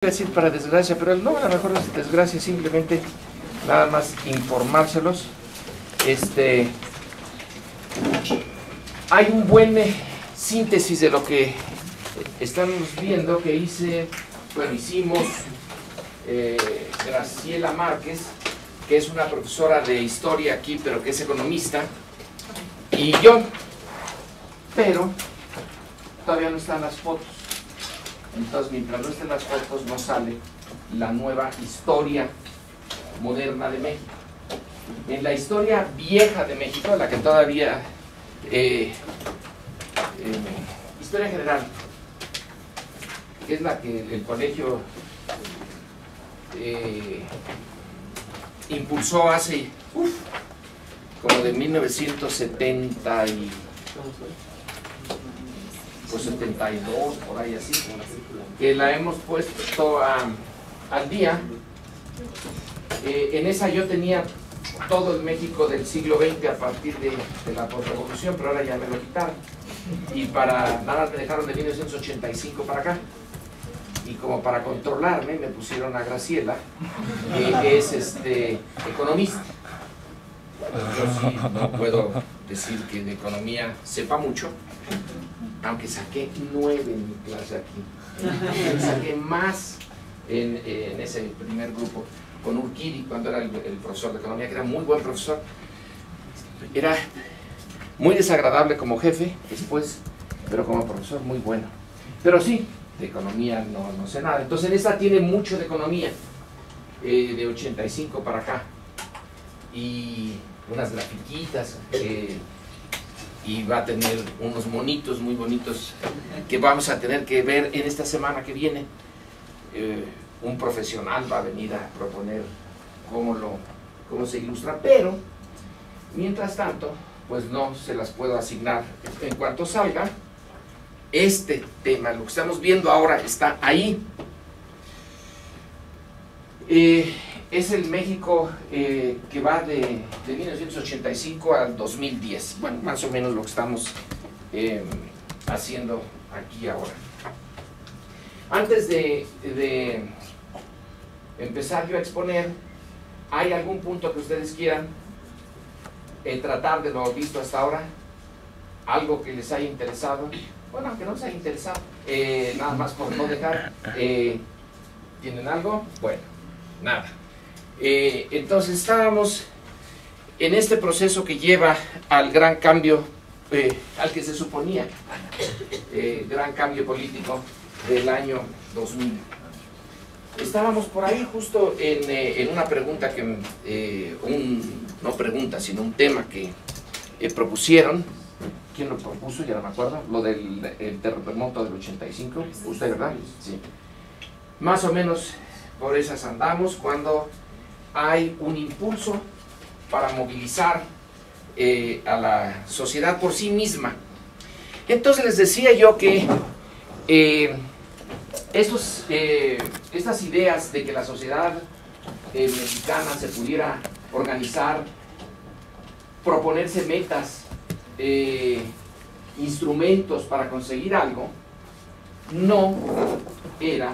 Decir para desgracia, pero no, a lo mejor es desgracia, simplemente nada más informárselos. Hay un buen síntesis de lo que estamos viendo que hicimos Graciela Márquez, que es una profesora de historia aquí, pero que es economista, y yo, pero todavía no están las fotos. Entonces, mientras no estén las fotos, no sale la nueva historia moderna de México. En la historia vieja de México, la que todavía... historia general, que es la que el colegio impulsó hace, como de 1970 y... pues 72, por ahí así, que la hemos puesto al día. En esa yo tenía todo el México del siglo XX a partir de la posrevolución, pero ahora ya me lo quitaron. Y nada más me dejaron de 1985 para acá. Y como para controlarme, me pusieron a Graciela, que es economista. Yo sí no puedo decir que de economía sepa mucho, aunque saqué 9 en mi clase aquí. Saqué más en ese primer grupo con Urquidi, cuando era el profesor de economía, que era muy buen profesor. Era muy desagradable como jefe después, pero como profesor muy bueno. Pero sí, de economía no sé nada. Entonces en esta tiene mucho de economía, de 85 para acá. Y unas grafiquitas, y va a tener unos monitos muy bonitos que vamos a tener que ver en esta semana que viene. Un profesional va a venir a proponer cómo se ilustra, pero mientras tanto pues no se las puedo asignar. En cuanto salga este tema, lo que estamos viendo ahora está ahí. Es el México que va de 1985 al 2010. Bueno, más o menos lo que estamos haciendo aquí ahora. Antes de empezar yo a exponer, ¿hay algún punto que ustedes quieran tratar de lo visto hasta ahora? ¿Algo que les haya interesado? Bueno, aunque no les haya interesado, nada más por no dejar. ¿Tienen algo? Bueno, nada. Entonces estábamos en este proceso que lleva al gran cambio, al que se suponía gran cambio político del año 2000. Estábamos por ahí justo en una pregunta no pregunta, sino un tema que propusieron. ¿Quién lo propuso? Ya no me acuerdo. Lo del terremoto del 85. ¿Usted, verdad? Sí. Más o menos por esas andamos cuando hay un impulso para movilizar a la sociedad por sí misma. Entonces les decía yo que estas ideas de que la sociedad mexicana se pudiera organizar, proponerse metas, instrumentos para conseguir algo, no era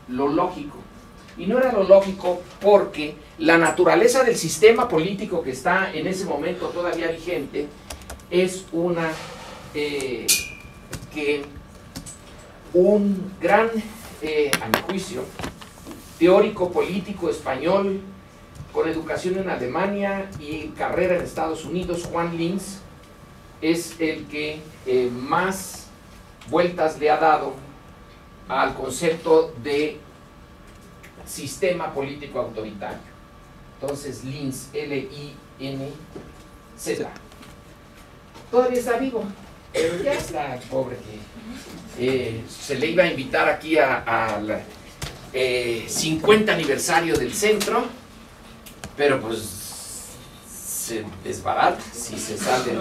lo lógico. Y no era lo lógico porque la naturaleza del sistema político que está en ese momento todavía vigente es una que un gran, a mi juicio, teórico político español con educación en Alemania y carrera en Estados Unidos, Juan Linz, es el que más vueltas le ha dado al concepto de sistema político autoritario. Entonces Linz, L-I-N-Z, todavía está vivo, pero ya está pobre, que se le iba a invitar aquí al 50 aniversario del centro, pero pues se desbarata si se sale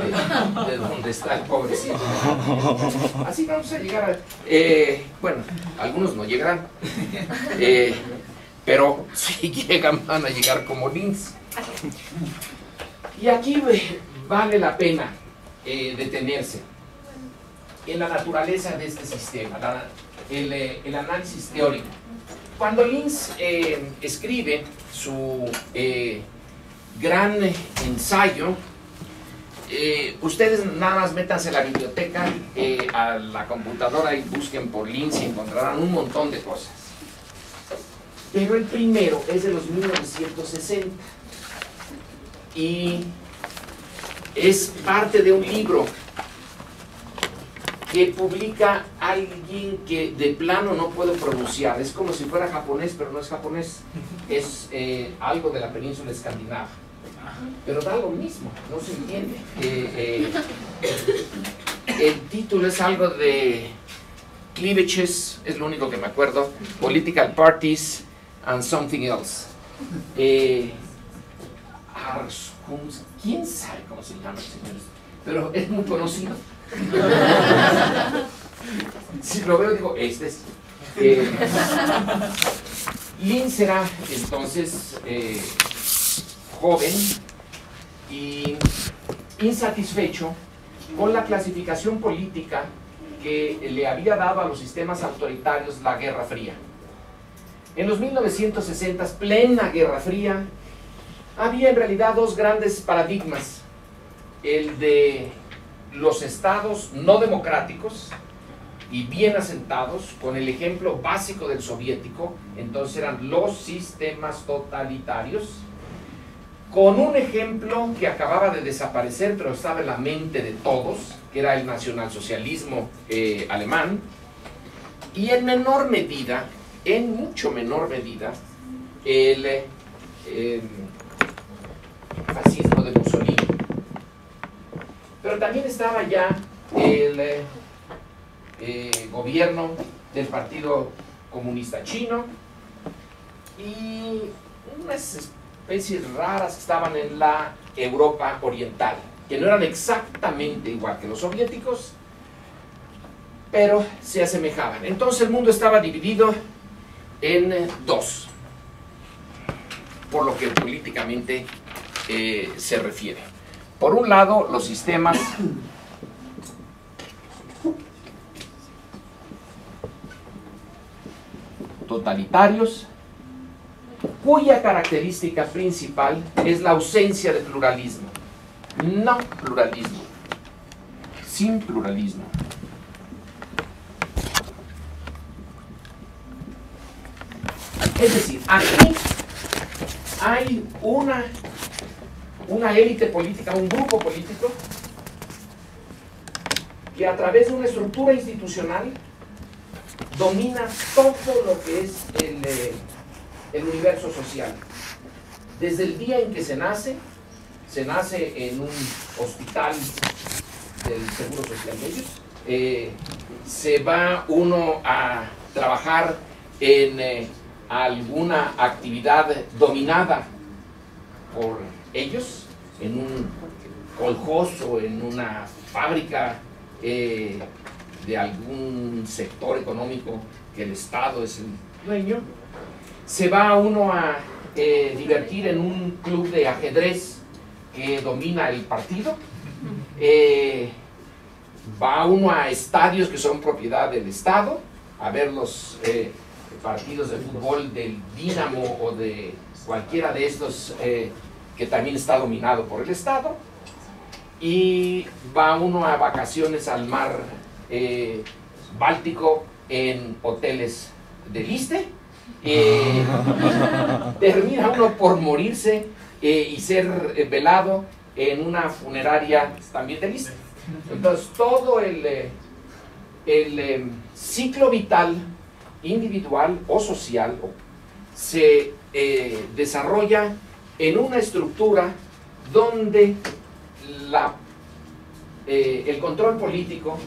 de donde está el pobrecito. Así vamos a llegar bueno, algunos no llegarán, pero si llegan van a llegar como Linz. Y aquí vale la pena detenerse en la naturaleza de este sistema, el análisis teórico. Cuando Linz escribe su gran ensayo, ustedes nada más métanse a la biblioteca, a la computadora y busquen por Linz y encontrarán un montón de cosas. Pero el primero es de los 1960 y es parte de un libro que publica alguien que de plano no puedo pronunciar. Es como si fuera japonés, pero no es japonés. Es algo de la península escandinava. Pero da lo mismo, no se entiende. El título es algo de Cleavages, es lo único que me acuerdo. Political Parties and Something Else. ¿Quién sabe cómo se llama, señores? Pero es muy conocido. Si lo veo digo, este es. Linz era entonces joven y insatisfecho con la clasificación política que le había dado a los sistemas autoritarios la Guerra Fría. En los 1960, plena Guerra Fría, había en realidad dos grandes paradigmas: el de los estados no democráticos y bien asentados, con el ejemplo básico del soviético, entonces eran los sistemas totalitarios, con un ejemplo que acababa de desaparecer, pero estaba en la mente de todos, que era el nacionalsocialismo alemán, y en menor medida, en mucho menor medida, el fascismo de Mussolini. Pero también estaba ya el gobierno del Partido Comunista Chino y unas especies raras que estaban en la Europa Oriental, que no eran exactamente igual que los soviéticos, pero se asemejaban. Entonces el mundo estaba dividido en dos, por lo que políticamente se refiere. Por un lado, los sistemas totalitarios, cuya característica principal es la ausencia de pluralismo. No pluralismo, sin pluralismo. Es decir, aquí hay una élite política, un grupo político que a través de una estructura institucional domina todo lo que es el universo social. Desde el día en que se nace en un hospital del Seguro Social de ellos, se va uno a trabajar en alguna actividad dominada por ellos, en un coljoso, en una fábrica de algún sector económico que el Estado es el dueño. Se va uno a divertir en un club de ajedrez que domina el partido. Va uno a estadios que son propiedad del Estado a ver los partidos de fútbol del Dinamo o de cualquiera de estos que también está dominado por el Estado. Y va uno a vacaciones al mar Báltico en hoteles de liste. Termina uno por morirse y ser velado en una funeraria también de liste. Entonces todo el ciclo vital individual o social se desarrolla en una estructura donde el control político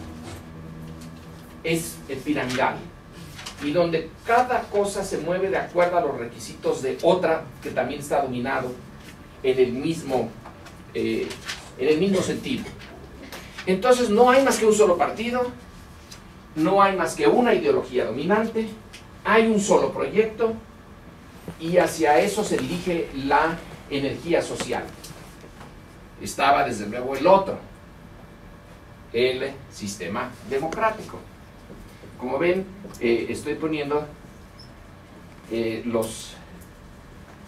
es piramidal y donde cada cosa se mueve de acuerdo a los requisitos de otra que también está dominado en el mismo sentido. Entonces no hay más que un solo partido, no hay más que una ideología dominante, hay un solo proyecto y hacia eso se dirige la energía social. Estaba desde luego el otro, el sistema democrático. Como ven, estoy poniendo los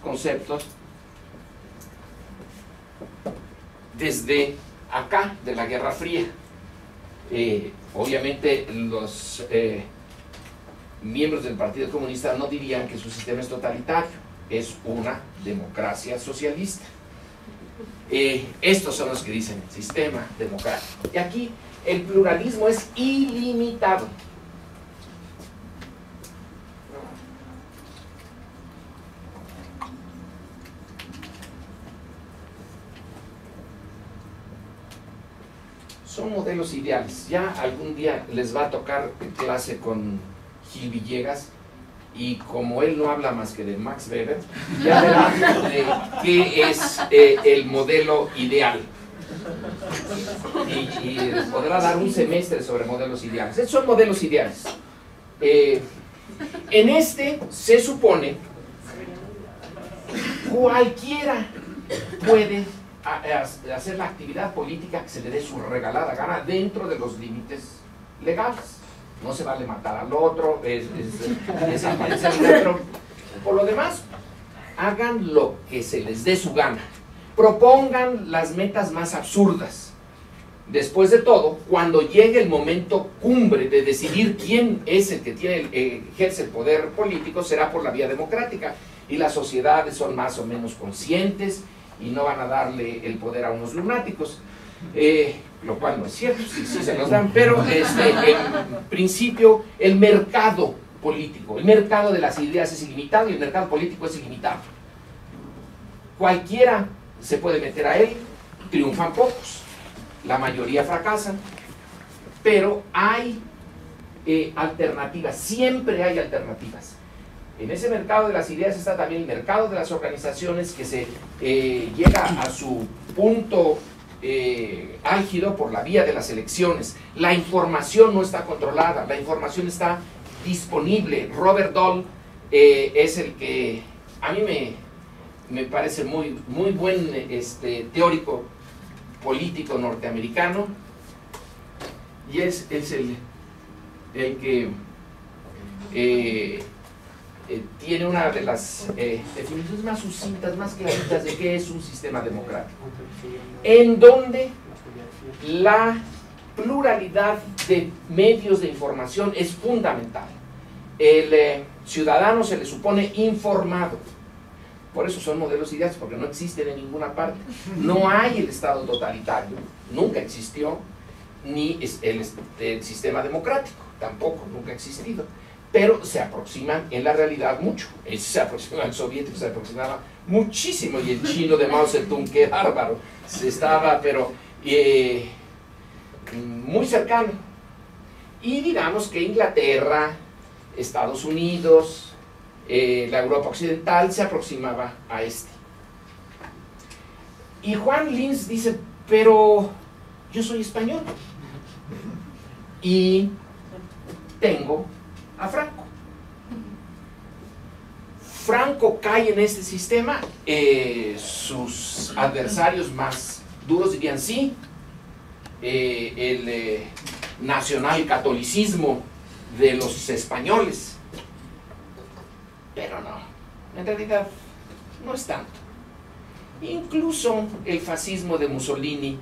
conceptos desde acá de la Guerra Fría. Obviamente los miembros del Partido Comunista no dirían que su sistema es totalitario, es una democracia socialista. Estos son los que dicen sistema democrático. Y aquí el pluralismo es ilimitado. Son modelos ideales. Ya algún día les va a tocar clase con Gil Villegas, y como él no habla más que de Max Weber, ya verán de qué es el modelo ideal. Y podrá dar un semestre sobre modelos ideales. Estos son modelos ideales. En este se supone cualquiera puede hacer la actividad política que se le dé su regalada gana dentro de los límites legales. No se vale matar al otro, pero por lo demás, hagan lo que se les dé su gana. Propongan las metas más absurdas. Después de todo, cuando llegue el momento cumbre de decidir quién es el que ejerce el poder político, será por la vía democrática. Y las sociedades son más o menos conscientes y no van a darle el poder a unos lunáticos. Lo cual no es cierto, sí se los dan, pero en principio el mercado político, el mercado de las ideas es ilimitado y el mercado político es ilimitado. Cualquiera se puede meter a él, triunfan pocos, la mayoría fracasan, pero hay alternativas, siempre hay alternativas. En ese mercado de las ideas está también el mercado de las organizaciones, que se llega a su punto álgido por la vía de las elecciones. La información no está controlada, la información está disponible. Robert Dahl es el que a mí me parece muy buen teórico político norteamericano, y es el que tiene una de las definiciones más sucintas, más claritas de qué es un sistema democrático, en donde la pluralidad de medios de información es fundamental. El ciudadano se le supone informado. Por eso son modelos ideales, porque no existen en ninguna parte. No hay el Estado totalitario, nunca existió, ni el sistema democrático, tampoco, nunca ha existido. Pero se aproximan en la realidad mucho. Se aproximaba el soviético, se aproximaba muchísimo, y el chino de Mao Zedong, qué bárbaro, estaba, pero muy cercano. Y digamos que Inglaterra, Estados Unidos, la Europa occidental se aproximaba a este. Y Juan Linz dice, pero yo soy español y tengo a Franco. Franco cae en este sistema. Sus adversarios más duros dirían sí, el nacionalcatolicismo de los españoles, pero no, en realidad no es tanto. Incluso el fascismo de Mussolini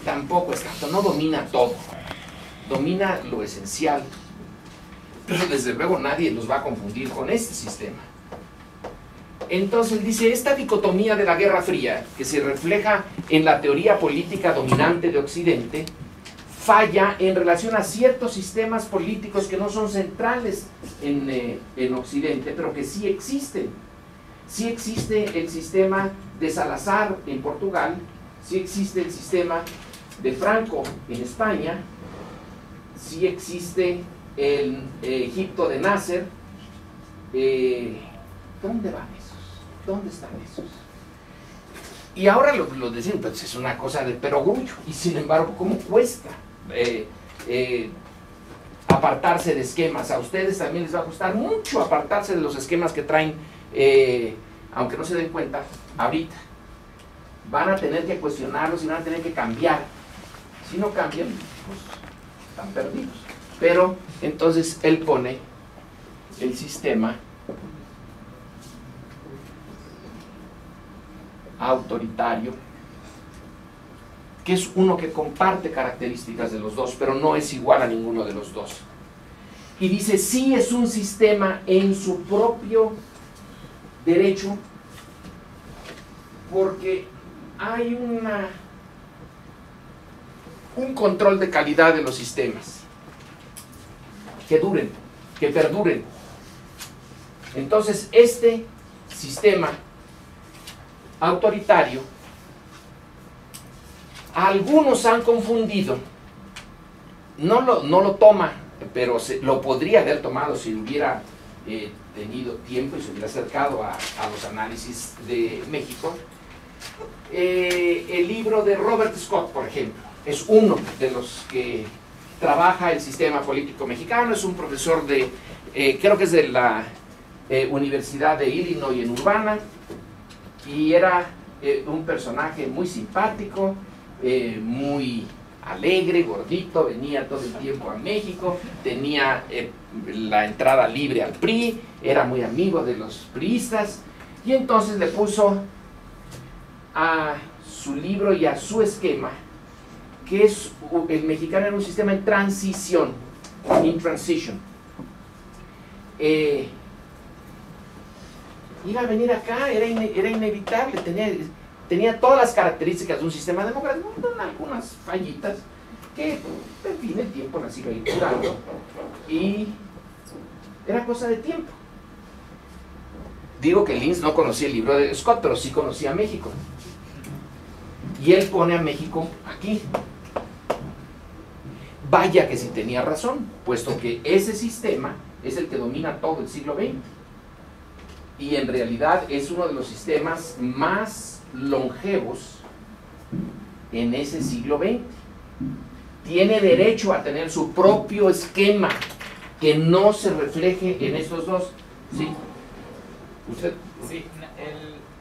tampoco es tanto, no domina todo, domina lo esencial. Pero desde luego nadie los va a confundir con este sistema. Entonces dice, esta dicotomía de la Guerra Fría, que se refleja en la teoría política dominante de Occidente, falla en relación a ciertos sistemas políticos que no son centrales en Occidente, pero que sí existen. Sí existe el sistema de Salazar en Portugal, sí existe el sistema de Franco en España, sí existe el Egipto de Nasser. ¿Dónde van esos? ¿Dónde están esos? Y ahora lo decimos, pues es una cosa de perogrullo, y sin embargo, ¿cómo cuesta apartarse de esquemas? A ustedes también les va a costar mucho apartarse de los esquemas que traen, aunque no se den cuenta, ahorita. Van a tener que cuestionarlos y van a tener que cambiar. Si no cambian, pues están perdidos. Pero entonces él pone el sistema autoritario, que es uno que comparte características de los dos, pero no es igual a ninguno de los dos. Y dice, sí es un sistema en su propio derecho, porque hay un control de calidad de los sistemas, que duren, que perduren. Entonces, este sistema autoritario, algunos han confundido, no lo toma, pero lo podría haber tomado si hubiera tenido tiempo y se hubiera acercado a los análisis de México. El libro de Robert Scott, por ejemplo, es uno de los que trabaja el sistema político mexicano, es un profesor de, creo que es de la Universidad de Illinois en Urbana, y era un personaje muy simpático, muy alegre, gordito, venía todo el tiempo a México, tenía la entrada libre al PRI, era muy amigo de los priistas, y entonces le puso a su libro y a su esquema que es el mexicano en un sistema en transición, in transition. Iba a venir acá, era inevitable, tenía todas las características de un sistema democrático, con algunas fallitas que, en fin, el tiempo las iba a ir curando, y era cosa de tiempo. Digo que Linz no conocía el libro de Scott, pero sí conocía a México. Y él pone a México aquí. Vaya que sí tenía razón, puesto que ese sistema es el que domina todo el siglo XX. Y en realidad es uno de los sistemas más longevos en ese siglo XX. Tiene derecho a tener su propio esquema que no se refleje en estos dos. ¿Sí? ¿Usted? Sí,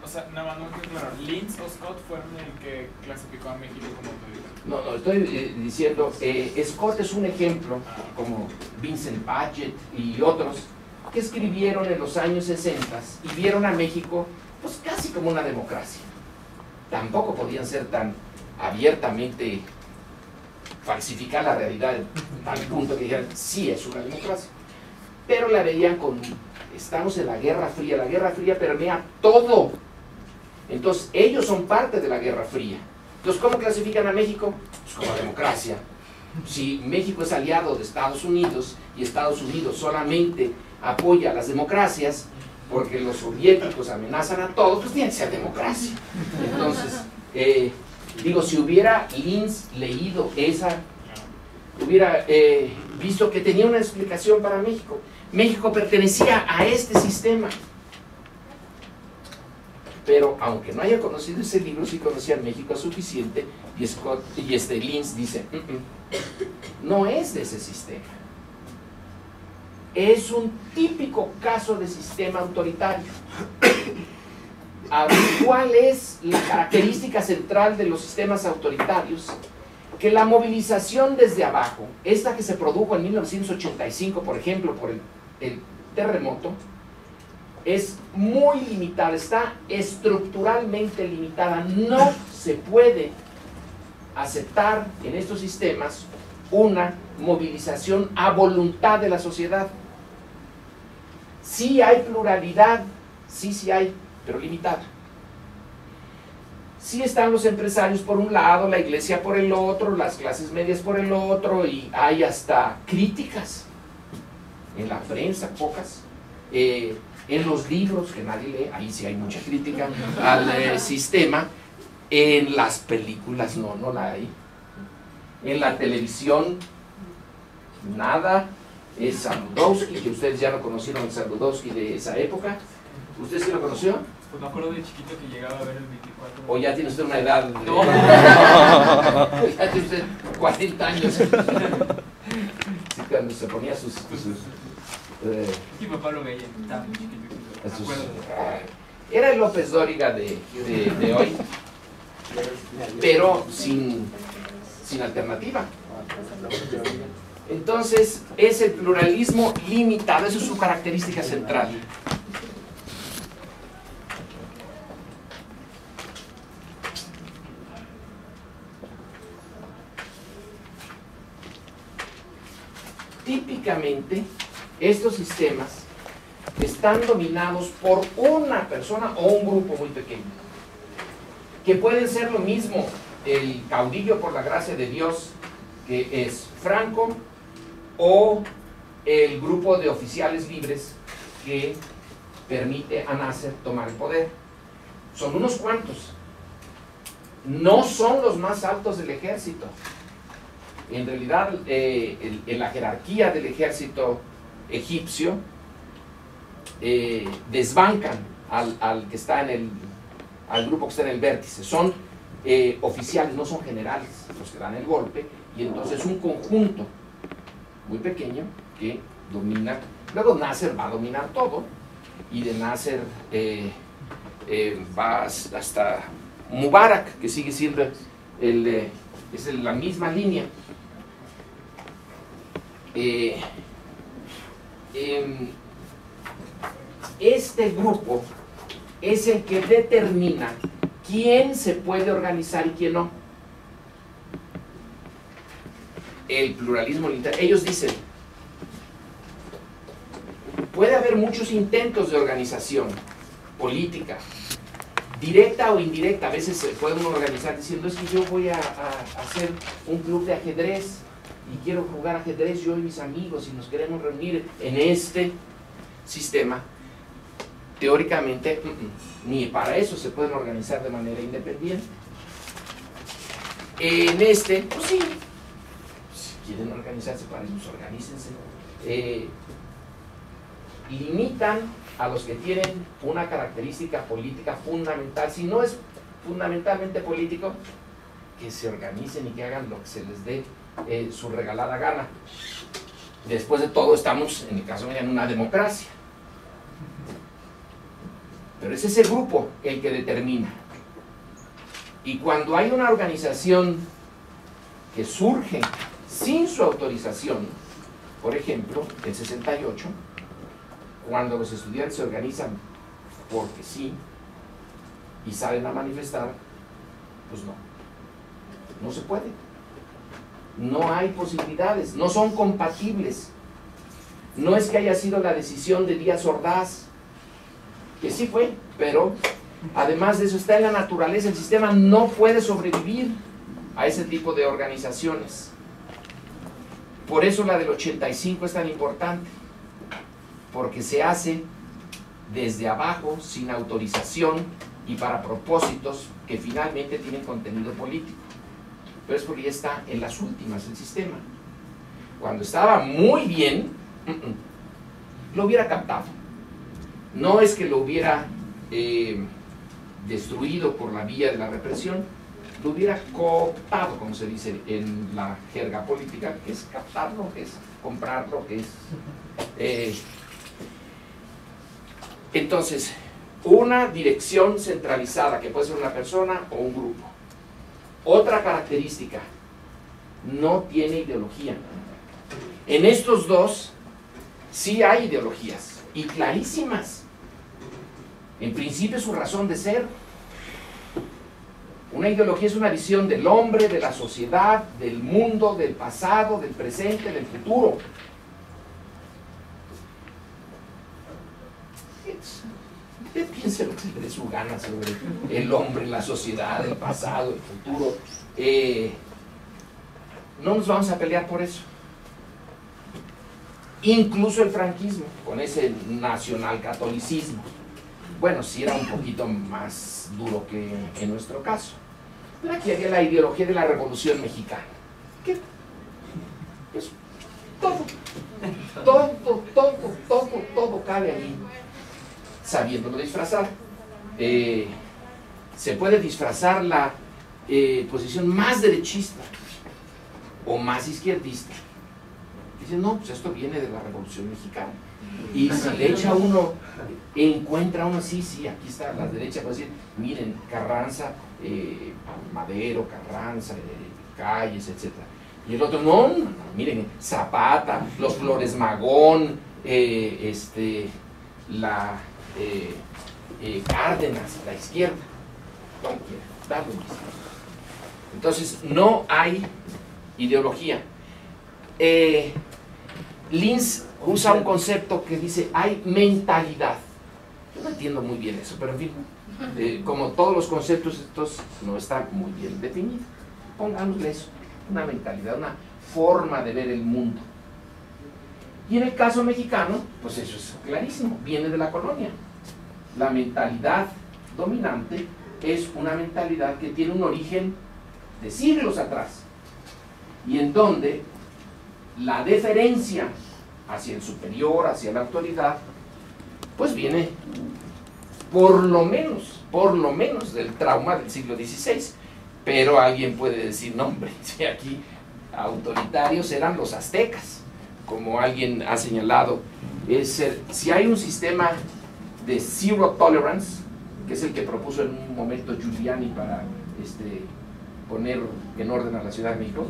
o sea, nada más no me quedó claro. ¿Linz o Scott fueron el que clasificó a México como autoritario? No, estoy diciendo, Scott es un ejemplo, como Vincent Paget y otros, que escribieron en los años 60 y vieron a México pues casi como una democracia. Tampoco podían ser tan abiertamente falsificar la realidad al punto que dijeran, sí es una democracia. Pero la veían con, estamos en la Guerra Fría permea todo. Entonces ellos son parte de la Guerra Fría. Entonces, ¿cómo clasifican a México? Pues como democracia. Si México es aliado de Estados Unidos y Estados Unidos solamente apoya a las democracias porque los soviéticos amenazan a todos, pues tiene que ser democracia. Entonces, digo, si hubiera Linz leído esa, hubiera visto que tenía una explicación para México. México pertenecía a este sistema. Pero aunque no haya conocido ese libro, sí conocía México suficiente, y Scott y Linz dice, no es de ese sistema. Es un típico caso de sistema autoritario. Ahora, ¿cuál es la característica central de los sistemas autoritarios? Que la movilización desde abajo, esta que se produjo en 1985, por ejemplo, por el terremoto, es muy limitada, está estructuralmente limitada. No se puede aceptar en estos sistemas una movilización a voluntad de la sociedad. Sí hay pluralidad, sí hay, pero limitada. Sí están los empresarios por un lado, la iglesia por el otro, las clases medias por el otro, y hay hasta críticas en la prensa, pocas, en los libros que nadie lee, ahí sí hay mucha crítica al sistema. En las películas no la hay. En la televisión nada. Es Saludowski, que ustedes ya no conocieron el Saludowski de esa época. ¿Usted sí lo conoció? Pues me acuerdo de chiquito que llegaba a ver el 24. ¿O ya tiene usted una edad? No. Ya tiene usted 40 años. Sí, cuando se ponía sus Mi papá lo veía, estaba muy chiquito. Era el López Dóriga de hoy, pero sin alternativa. Entonces es el pluralismo limitado, esa es su característica central. típicamente estos sistemas están dominados por una persona o un grupo muy pequeño, que pueden ser lo mismo el caudillo por la gracia de Dios, que es Franco, o el grupo de oficiales libres que permite a Nasser tomar el poder. Son unos cuantos. No son los más altos del ejército. En realidad, en la jerarquía del ejército egipcio, desbancan al que está al grupo que está en el vértice. Son oficiales, no son generales los que dan el golpe, y entonces un conjunto muy pequeño que domina. Luego Nasser va a dominar todo, y de Nasser va hasta Mubarak, que sigue siendo es la misma línea. Este grupo es el que determina quién se puede organizar y quién no. El pluralismo literario. Ellos dicen, puede haber muchos intentos de organización política, directa o indirecta. A veces se puede uno organizar diciendo, es que yo voy a hacer un club de ajedrez y quiero jugar ajedrez yo y mis amigos y nos queremos reunir en este sistema. Teóricamente, ni para eso se pueden organizar de manera independiente. En este, pues sí, si quieren organizarse para ellos, organícense. Limitan a los que tienen una característica política fundamental. Si no es fundamentalmente político, que se organicen y que hagan lo que se les dé su regalada gana. Después de todo, estamos, en el caso de en una democracia. Pero es ese grupo el que determina. Y cuando hay una organización que surge sin su autorización, por ejemplo, el 68, cuando los estudiantes se organizan porque sí y salen a manifestar, pues no se puede. No hay posibilidades, no son compatibles. No es que haya sido la decisión de Díaz Ordaz, que sí fue, pero además de eso está en la naturaleza. El sistema no puede sobrevivir a ese tipo de organizaciones. Por eso la del 85 es tan importante, porque se hace desde abajo, sin autorización y para propósitos que finalmente tienen contenido político. Pero es porque ya está en las últimas el sistema. Cuando estaba muy bien, lo hubiera captado. No es que lo hubiera destruido por la vía de la represión, lo hubiera cooptado, como se dice en la jerga política, que es captarlo, que es comprarlo, que es... Entonces, una dirección centralizada, que puede ser una persona o un grupo. Otra característica, no tiene ideología. En estos dos sí hay ideologías, y clarísimas. En principio es su razón de ser. Una ideología es una visión del hombre, de la sociedad, del mundo, del pasado, del presente, del futuro. Usted piense lo que le dé su gana sobre el hombre, la sociedad, el pasado, el futuro. No nos vamos a pelear por eso. Incluso el franquismo, con ese nacionalcatolicismo. Bueno, sí era un poquito más duro que en nuestro caso. Pero aquí había la ideología de la Revolución Mexicana. ¿Qué? Eso. Todo cabe allí, sabiéndolo disfrazar. Se puede disfrazar la posición más derechista o más izquierdista. Dicen, no, pues esto viene de la Revolución Mexicana. Y si le echa uno, encuentra uno, sí, aquí está la derecha, puede decir, miren, Carranza, Madero, Carranza, Calles, etc. Y el otro, no, miren, Zapata, los Flores Magón, Cárdenas, la izquierda, cualquiera, da lo mismo. Entonces, no hay ideología. Linz usa un concepto que dice, hay mentalidad. Yo no entiendo muy bien eso, pero en fin, como todos los conceptos estos no están muy bien definidos. Pongámosle eso, una mentalidad, una forma de ver el mundo. Y en el caso mexicano, pues eso es clarísimo, viene de la colonia. La mentalidad dominante es una mentalidad que tiene un origen de siglos atrás, y en donde la deferencia hacia el superior, hacia la autoridad, pues viene por lo menos del trauma del siglo XVI. Pero alguien puede decir, no hombre, si aquí autoritarios eran los aztecas, como alguien ha señalado. Si hay un sistema de zero tolerance, que es el que propuso en un momento Giuliani para poner en orden a la Ciudad de México,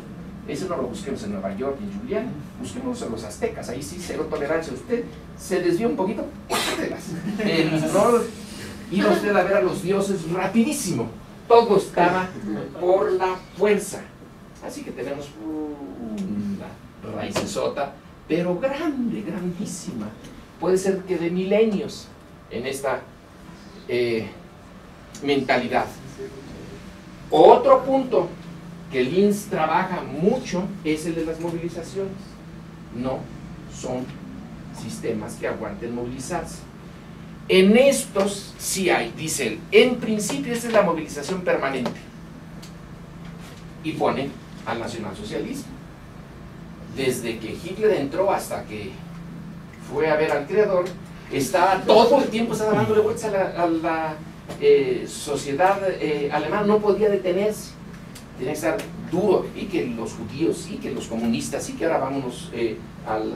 ese no lo busquemos en Nueva York ni en Giuliani, busquemos a los aztecas, ahí sí, cero tolerancia. Usted se desvió un poquito, iba usted a ver a los dioses rapidísimo, todo estaba por la fuerza. Así que tenemos una raicesota, pero grande, grandísima, puede ser que de milenios en esta mentalidad. Otro punto que Linz trabaja mucho es el de las movilizaciones. No son sistemas que aguanten movilizarse. En estos sí hay, dice él, en principio esta es la movilización permanente, y pone al nacionalsocialismo. Desde que Hitler entró hasta que fue a ver al creador, estaba todo el tiempo dándole vueltas a la sociedad alemana, no podía detenerse, tenía que estar duro, y que los judíos, y que los comunistas, y que ahora vámonos al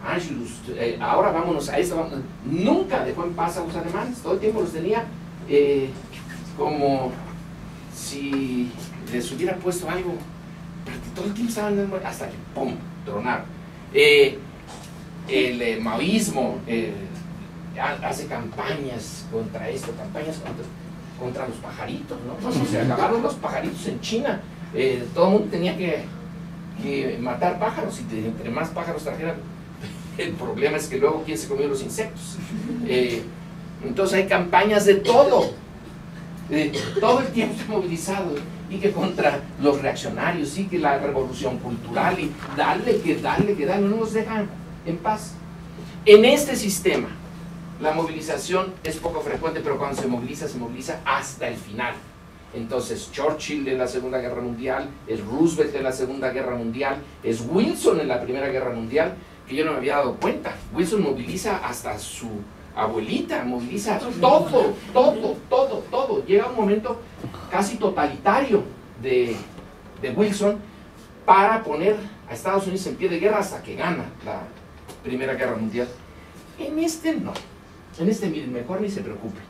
Anschluss, ahora vámonos a esto. Nunca dejó en paz a los alemanes, todo el tiempo los tenía como si les hubiera puesto algo, pero todo el tiempo estaban hasta que ¡pum!, tronaron. El maoísmo hace campañas contra esto, campañas contra los pajaritos, ¿no? Se acabaron los pajaritos en China, todo el mundo tenía que matar pájaros, y entre más pájaros trajeran, el problema es que luego quién se comió los insectos. Entonces hay campañas de todo el tiempo está movilizado, y que contra los reaccionarios, y que la revolución cultural, y dale, no nos dejan en paz. En este sistema la movilización es poco frecuente, pero cuando se moviliza hasta el final. Entonces Churchill en la Segunda Guerra Mundial, es Roosevelt en la Segunda Guerra Mundial, es Wilson en la Primera Guerra Mundial, que yo no me había dado cuenta. Wilson moviliza hasta su abuelita, moviliza todo. Llega un momento casi totalitario de Wilson para poner a Estados Unidos en pie de guerra hasta que gana la Primera Guerra Mundial. En este no. En este, miren, mejor ni se preocupen.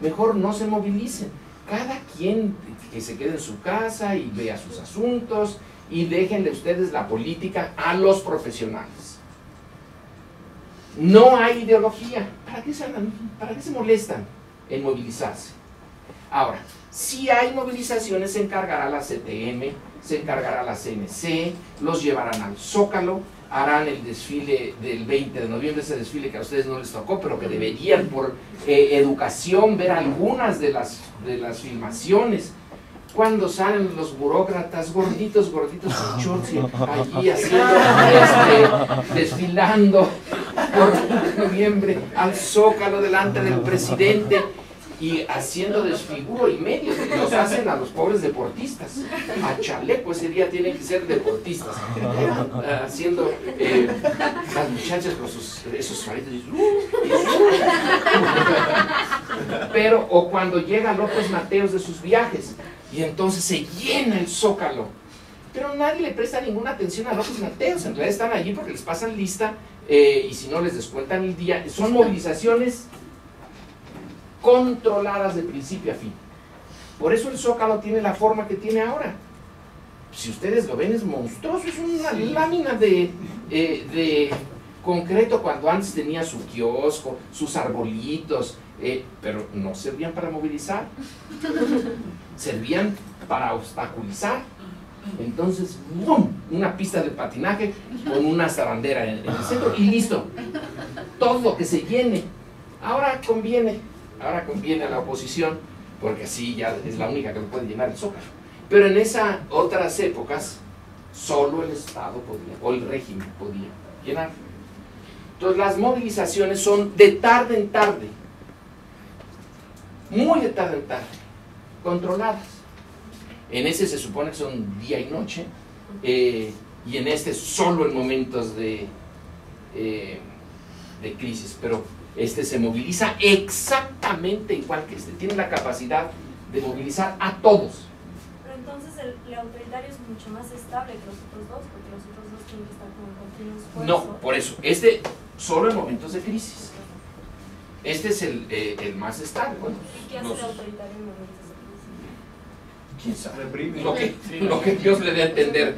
Mejor no se movilicen. Cada quien que se quede en su casa y vea sus asuntos, y déjenle ustedes la política a los profesionales. No hay ideología. ¿Para qué se molestan en movilizarse? Ahora, si hay movilizaciones, se encargará la CTM, se encargará la CNC, los llevarán al Zócalo, harán el desfile del 20 de noviembre, ese desfile que a ustedes no les tocó, pero que deberían por educación ver algunas de las filmaciones. Cuando salen los burócratas gorditos con shorts, allí haciendo, desfilando por noviembre al Zócalo delante del presidente, y haciendo desfiguro y medio, los hacen a los pobres deportistas, a chaleco, ese día tienen que ser deportistas, haciendo las muchachas con esos faritos, pero, o cuando llega López Mateos de sus viajes, y entonces se llena el Zócalo, pero nadie le presta ninguna atención a López Mateos, en realidad están allí porque les pasan lista, y si no les descuentan el día. Son movilizaciones controladas de principio a fin. Por eso el Zócalo tiene la forma que tiene ahora. Si ustedes lo ven, es monstruoso, es una lámina de concreto, cuando antes tenía su kiosco, sus arbolitos, pero no servían para movilizar, servían para obstaculizar. Entonces, ¡bum!, una pista de patinaje con una zarandera en el centro y listo. Todo que se llene. Ahora conviene a la oposición, porque así ya es la única que lo puede llenar el Zócalo. Pero en esas otras épocas, solo el Estado podía, o el régimen podía llenar. Entonces las movilizaciones son de tarde en tarde, muy de tarde en tarde, controladas. En ese se supone que son día y noche, y en este solo en momentos de crisis, pero este se moviliza exactamente igual que este, tiene la capacidad de movilizar a todos. Pero entonces el autoritario es mucho más estable que los otros dos, porque los otros dos tienen que estar como en continuo esfuerzo. No, por eso, este solo en momentos de crisis. Este es el más estable. Bueno, ¿Y qué hace el autoritario en momentos de crisis? ¿quién sabe? Reprime. Lo que Dios le dé a entender.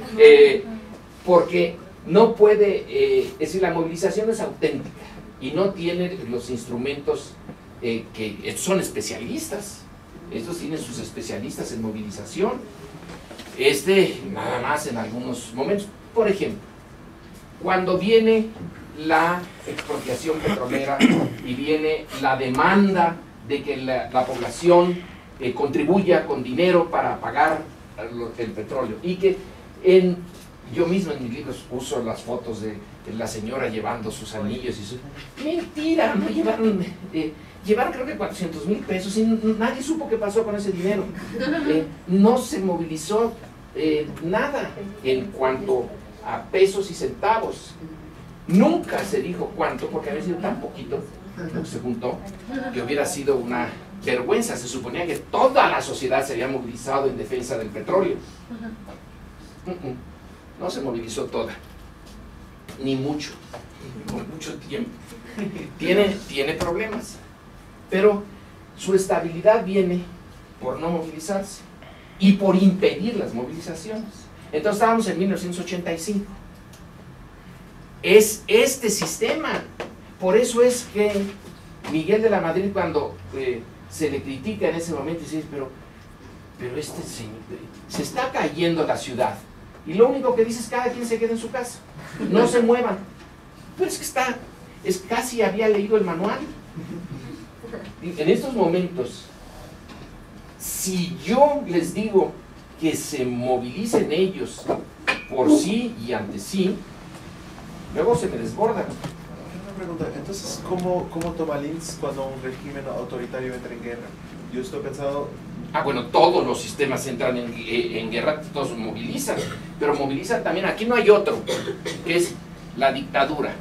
Porque no puede, es decir, la movilización es auténtica y no tiene los instrumentos que son especialistas. Estos tienen sus especialistas en movilización. Nada más en algunos momentos. Por ejemplo, cuando viene la expropiación petrolera y viene la demanda de que la población contribuya con dinero para pagar el petróleo, y que yo mismo en mis libros uso las fotos de la señora llevando sus anillos y su... Mentira, no llevaron... llevaron creo que 400,000 pesos y nadie supo qué pasó con ese dinero. No se movilizó nada en cuanto a pesos y centavos. Nunca se dijo cuánto, porque había sido tan poquito lo que se juntó, que hubiera sido una vergüenza. Se suponía que toda la sociedad se había movilizado en defensa del petróleo. No se movilizó toda, ni mucho, por mucho tiempo. Tiene problemas, pero su estabilidad viene por no movilizarse y por impedir las movilizaciones. Entonces estábamos en 1985. Es este sistema. Por eso es que Miguel de la Madrid, cuando se le critica en ese momento, dice, pero este señor, se está cayendo la ciudad. Y lo único que dice es cada quien se quede en su casa, no se muevan. Pero es que casi había leído el manual. En estos momentos, si yo les digo que se movilicen ellos por sí y ante sí, luego se me desbordan. Una pregunta, entonces, ¿cómo toma Linz cuando un régimen autoritario entra en guerra? Yo estoy pensando... Bueno, todos los sistemas entran en guerra, todos movilizan, pero movilizan también, aquí no hay otro, que es la dictadura.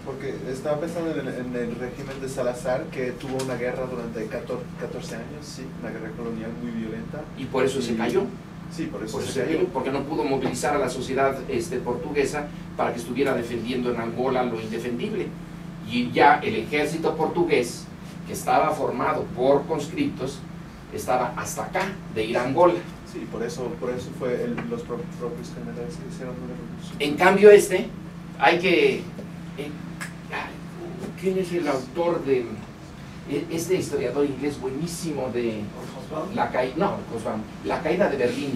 Porque estaba pensando en el régimen de Salazar, que tuvo una guerra durante 14 años, sí, una guerra colonial muy violenta. Y por eso se cayó. Sí, por eso se cayó, porque no pudo movilizar a la sociedad portuguesa para que estuviera defendiendo en Angola lo indefendible. Y ya el ejército portugués, que estaba formado por conscriptos, estaba hasta acá, de ir a Angola. Sí, por eso fue los propios generales que hicieron una revolución. En cambio hay que... ¿quién es el autor de este historiador inglés buenísimo de la caída? No, la caída de Berlín.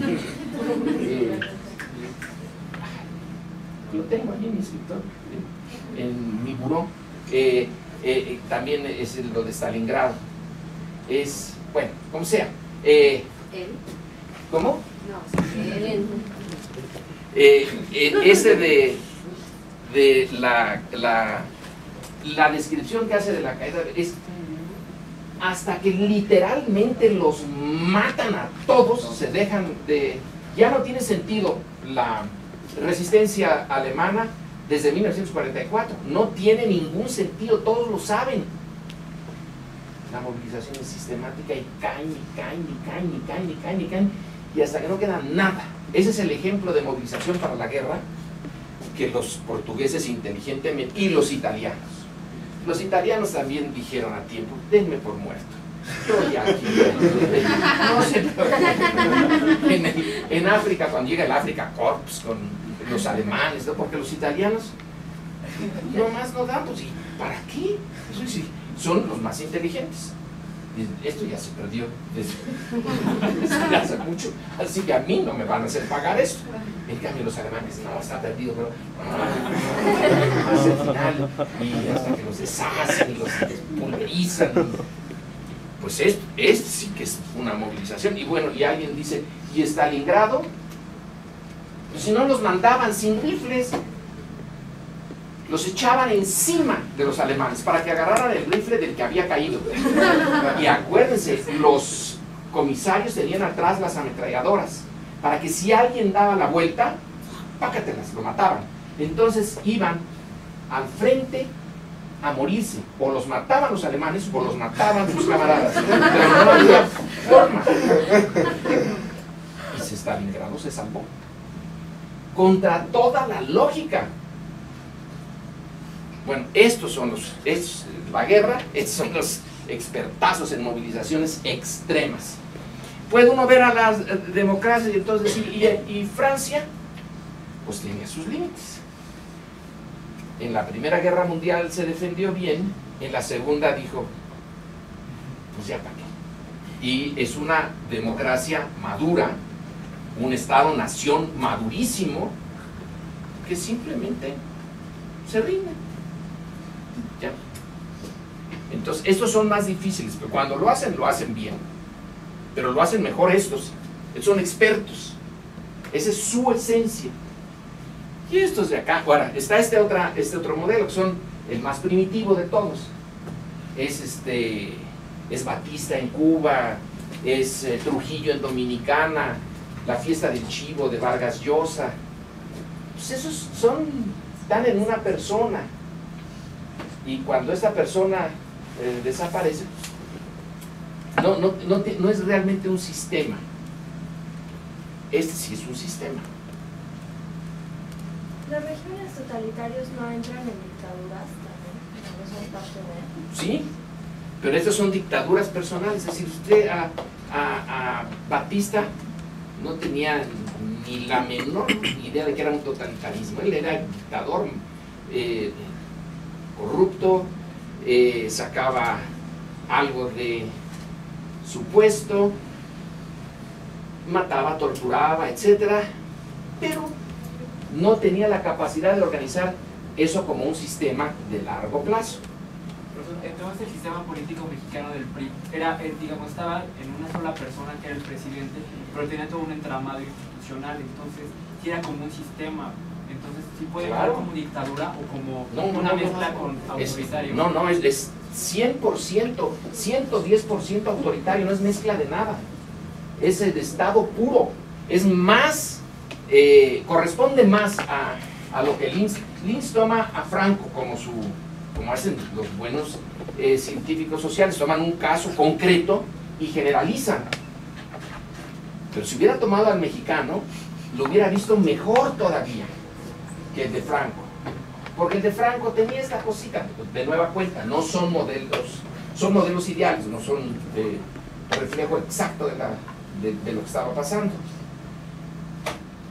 Lo tengo aquí en mi escritorio, en mi buró. También es lo de Stalingrado. Bueno, como sea. ¿Cómo? No, él. Ese de la descripción que hace de la caída es hasta que literalmente los matan a todos, se dejan de... Ya no tiene sentido la resistencia alemana desde 1944, no tiene ningún sentido, todos lo saben. La movilización es sistemática y caen, y hasta que no queda nada. Ese es el ejemplo de movilización para la guerra que los portugueses inteligentemente, y los italianos. Los italianos también dijeron a tiempo, denme por muerto. Yo ya aquí, no sé, en África, cuando llega el Africa Corps con los alemanes, ¿no? Porque los italianos nomás no dan, pues, ¿y para qué? Eso sí, son los más inteligentes. Esto ya se perdió desde hace mucho, así que a mí no me van a hacer pagar esto. En cambio los alemanes, no, está perdido, pero hasta el final, y hasta que los deshacen y los pulverizan. Pues esto sí que es una movilización. Y bueno, y alguien dice, ¿y Stalingrado? Pues si no los mandaban sin rifles, los echaban encima de los alemanes para que agarraran el rifle del que había caído. Y acuérdense, los comisarios tenían atrás las ametralladoras, para que si alguien daba la vuelta, pácatelas, lo mataban. Entonces iban al frente a morirse, o los mataban los alemanes o los mataban sus camaradas, pero no había forma. Y Stalingrado se salvó contra toda la lógica. Bueno, estos es la guerra, estos son los expertazos en movilizaciones extremas. Puede uno ver a las democracias y entonces decir, ¿y Francia? Pues tiene sus límites. En la Primera Guerra Mundial se defendió bien, en la Segunda dijo, pues ya para qué. Y es una democracia madura, un Estado-nación madurísimo, que simplemente se rinde. Ya. Entonces, estos son más difíciles, pero cuando lo hacen bien. Pero lo hacen mejor estos son expertos. Esa es su esencia. Y estos de acá, ahora, está este otro modelo, que son el más primitivo de todos. Es Batista en Cuba, es Trujillo en Dominicana, la fiesta del chivo de Vargas Llosa. Pues esos están en una persona. Y cuando esta persona desaparece, no es realmente un sistema. Este sí es un sistema. ¿Los regímenes totalitarios no entran en dictaduras también? ¿No son parte de...? Sí, pero estas son dictaduras personales. Es decir, usted a Batista no tenía ni la menor idea de que era un totalitarismo. Él era dictador, corrupto, sacaba algo de su puesto, mataba, torturaba, etcétera, pero no tenía la capacidad de organizar eso como un sistema de largo plazo. Entonces el sistema político mexicano del PRI digamos, estaba en una sola persona que era el presidente, pero tenía todo un entramado institucional, entonces sí era como un sistema. Entonces, ¿sí puede ser como dictadura o como una mezcla con autoritario? No, es 100%, 110% autoritario, no es mezcla de nada. Es el Estado puro. Es más, corresponde más a lo que Linz toma a Franco como hacen los buenos científicos sociales, toman un caso concreto y generalizan. Pero si hubiera tomado al mexicano, lo hubiera visto mejor todavía que el de Franco, porque el de Franco tenía esta cosita, de nueva cuenta, no son modelos ideales, no son reflejo exacto de lo que estaba pasando.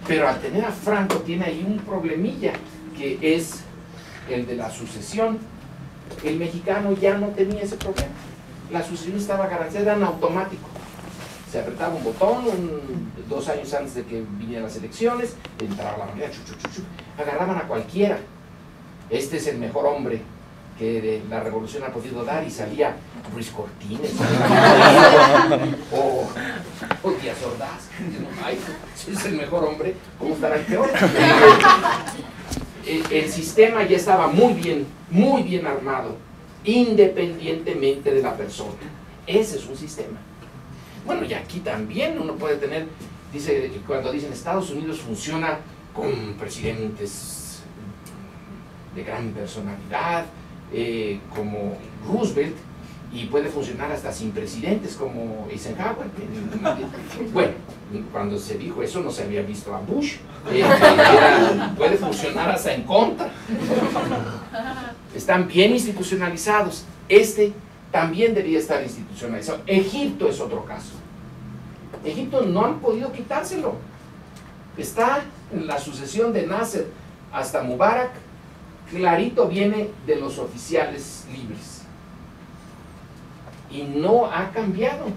Pero al tener a Franco tiene ahí un problemilla, que es el de la sucesión. El mexicano ya no tenía ese problema, la sucesión estaba garantizada, era en automático. Se apretaba un botón 2 años antes de que vinieran las elecciones, entraba la manera, agarraban a cualquiera. Este es el mejor hombre que la revolución ha podido dar, y salía Ruiz Cortines o Díaz Ordaz. Ay, si es el mejor hombre, ¿cómo estará el peor? El sistema ya estaba muy bien armado, independientemente de la persona. Ese es un sistema. Bueno, y aquí también uno puede tener, cuando dicen Estados Unidos funciona con presidentes de gran personalidad, como Roosevelt, y puede funcionar hasta sin presidentes como Eisenhower. Bueno, cuando se dijo eso no se había visto a Bush. Puede funcionar hasta en contra. Están bien institucionalizados. También debería estar institucionalizado. Egipto es otro caso. Egipto no han podido quitárselo. Está en la sucesión de Nasser hasta Mubarak, clarito viene de los oficiales libres. y no ha cambiado.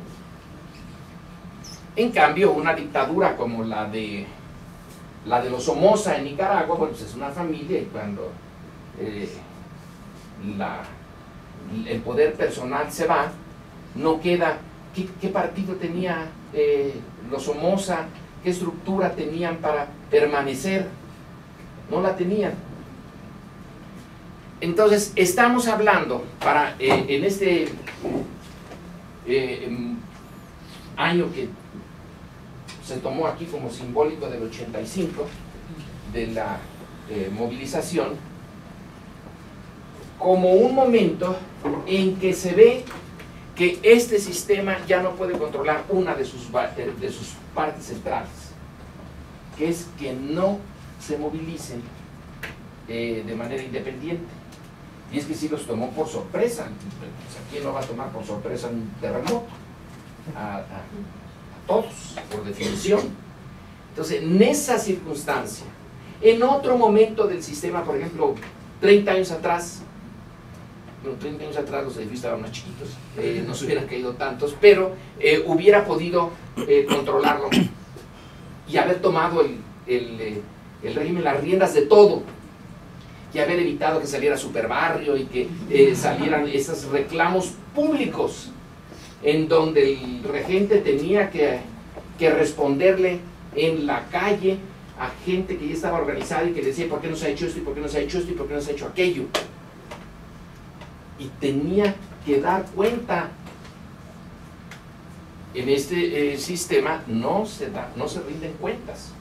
En cambio, una dictadura como la de los Somoza en Nicaragua, bueno, pues es una familia, y cuando el poder personal se va, no queda. ¿Qué partido tenía los Somoza? ¿Qué estructura tenían para permanecer? No la tenían. Entonces, estamos hablando en este año que se tomó aquí como simbólico del 85, de la movilización, como un momento en que se ve que este sistema ya no puede controlar una de sus partes centrales, que es que no se movilicen de manera independiente. Y es que sí los tomó por sorpresa. ¿A quién no va a tomar por sorpresa un terremoto? A todos, por definición. Entonces, en esa circunstancia, en otro momento del sistema, por ejemplo, 30 años atrás, bueno, 30 años atrás los edificios estaban más chiquitos, no se hubieran caído tantos, pero hubiera podido controlarlo y haber tomado el régimen, las riendas de todo, y haber evitado que saliera Superbarrio y que salieran esos reclamos públicos en donde el regente tenía que responderle en la calle a gente que ya estaba organizada y que decía ¿por qué no se ha hecho esto? ¿Y por qué no se ha hecho esto? ¿Y por qué no se ha hecho aquello? Y tenía que dar cuenta. En este sistema no se rinden cuentas.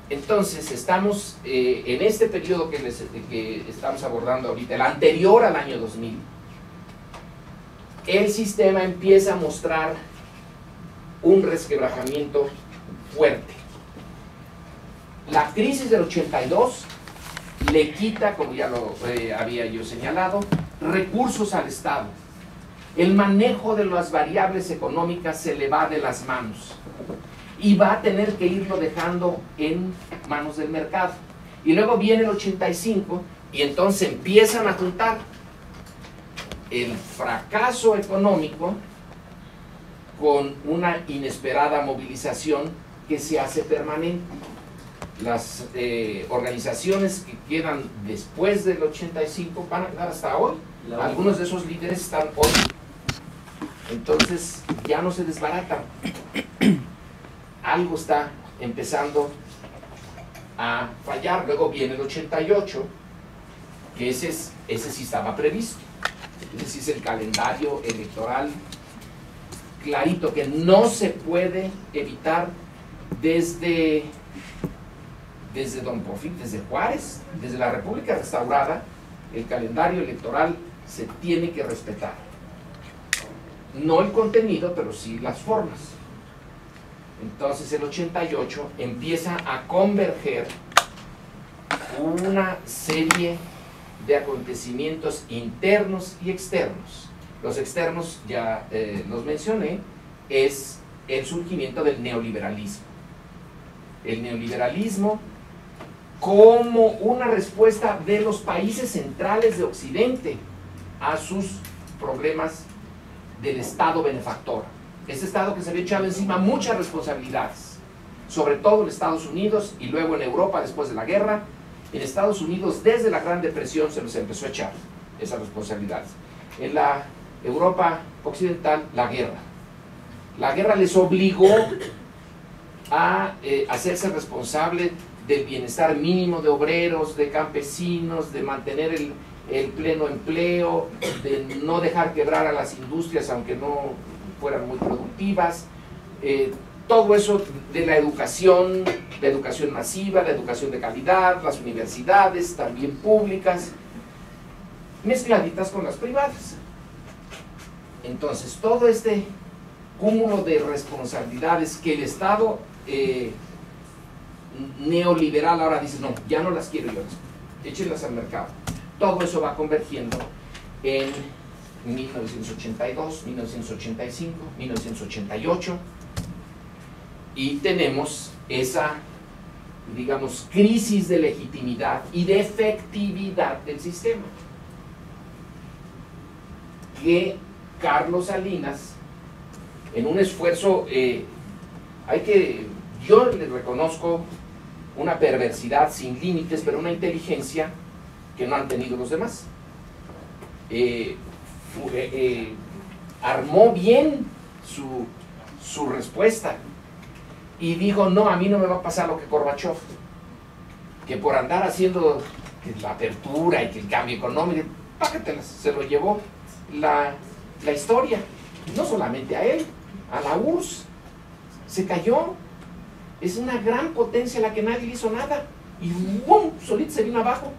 Entonces estamos en este periodo que estamos abordando ahorita, el anterior al año 2000, el sistema empieza a mostrar un resquebrajamiento fuerte. La crisis del 82 le quita, como ya lo había yo señalado, recursos al Estado. El manejo de las variables económicas se le va de las manos y va a tener que irlo dejando en manos del mercado. Y luego viene el 85 y entonces empiezan a juntar el fracaso económico con una inesperada movilización que se hace permanente. Las organizaciones que quedan después del 85 van a quedar hasta hoy. Algunos de esos líderes están hoy. Entonces ya no se desbaratan. Algo está empezando a fallar. Luego viene el 88, que ese sí estaba previsto. Ese sí es el calendario electoral clarito, que no se puede evitar desde Don Porfirio, desde Juárez, desde la República restaurada. El calendario electoral se tiene que respetar. No el contenido, pero sí las formas. Entonces el 88 empieza a converger una serie de acontecimientos internos y externos. Los externos, ya los mencioné, es el surgimiento del neoliberalismo. El neoliberalismo como una respuesta de los países centrales de Occidente a sus problemas del Estado benefactor. Ese Estado que se había echado encima muchas responsabilidades, sobre todo en Estados Unidos y luego en Europa después de la guerra. En Estados Unidos desde la Gran Depresión se les empezó a echar esas responsabilidades. En la Europa occidental, la guerra. La guerra les obligó a hacerse responsable del bienestar mínimo de obreros, de campesinos, de mantener el pleno empleo, de no dejar quebrar a las industrias aunque no fueran muy productivas, todo eso de la educación masiva, la educación de calidad, las universidades también públicas, mezcladitas con las privadas. Entonces todo este cúmulo de responsabilidades que el Estado neoliberal ahora dice, no, ya no las quiero yo, échenlas al mercado. Todo eso va convergiendo en 1982, 1985, 1988, y tenemos esa, digamos, crisis de legitimidad y de efectividad del sistema. que Carlos Salinas, en un esfuerzo, yo le reconozco una perversidad sin límites, pero una inteligencia que no han tenido los demás. Armó bien su respuesta y dijo, no, a mí no me va a pasar lo que Gorbachev, que por andar haciendo la apertura y que el cambio económico, págatelas, se lo llevó la historia, no solamente a él, a la URSS, se cayó. Es una gran potencia a la que nadie le hizo nada y ¡bum! Solito se vino abajo.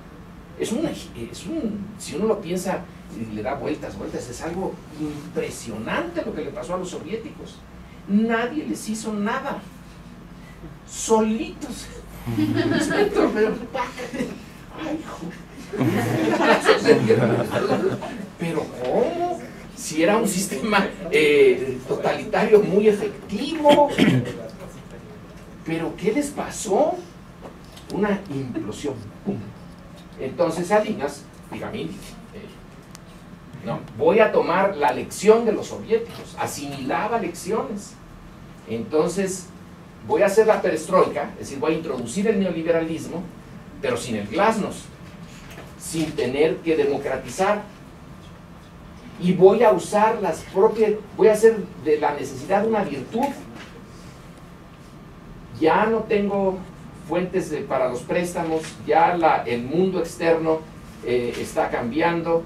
Si uno lo piensa y le da vueltas, es algo impresionante lo que le pasó a los soviéticos. Nadie les hizo nada, solitos. Pero ¿cómo? Si era un sistema totalitario muy efectivo. ¿Pero qué les pasó? Una implosión. ¡Pum! Entonces Salinas, diga, no, voy a tomar la lección de los soviéticos, asimilaba lecciones. Entonces voy a hacer la perestroika, es decir, voy a introducir el neoliberalismo, pero sin el glasnost, sin tener que democratizar. Y voy a usar voy a hacer de la necesidad una virtud. Ya no tengo fuentes para los préstamos, ya el mundo externo está cambiando.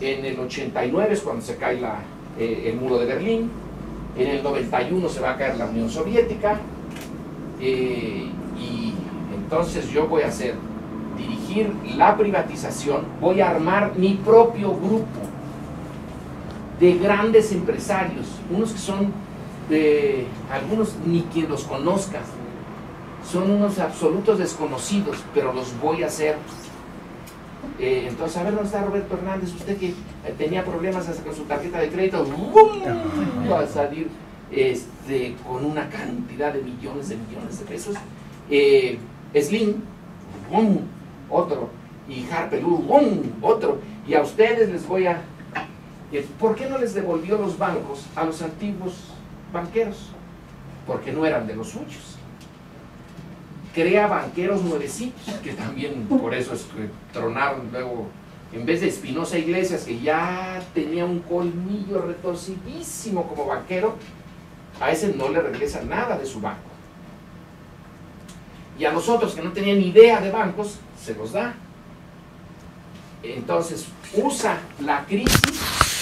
En el 89 es cuando se cae el muro de Berlín, en el 91 se va a caer la Unión Soviética, y entonces yo voy a dirigir la privatización, voy a armar mi propio grupo de grandes empresarios, unos que son, algunos ni quien los conozca, son unos absolutos desconocidos, pero los voy a hacer. Entonces, a ver, ¿dónde está Roberto Hernández? Usted que tenía problemas con su tarjeta de crédito, va a salir con una cantidad de millones de pesos. Slim, otro, y Harpelú, otro, y a ustedes les voy a... ¿Por qué no les devolvió los bancos a los antiguos banqueros? Porque no eran de los suyos. Crea banqueros nuevecitos, que también por eso es que tronaron luego, en vez de Espinosa Iglesias, que ya tenía un colmillo retorcidísimo como banquero, a ese no le regresa nada de su banco. Y a los otros que no tenían idea de bancos, se los da. Entonces, usa la crisis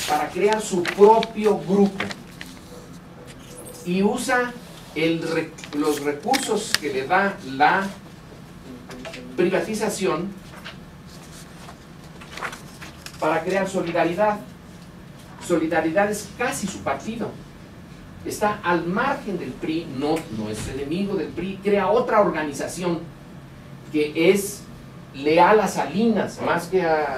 para crear su propio grupo. Y usa los recursos que le da la privatización para crear solidaridad. Solidaridad es casi su partido. Está al margen del PRI, no es enemigo del PRI, crea otra organización que es leal a Salinas más que al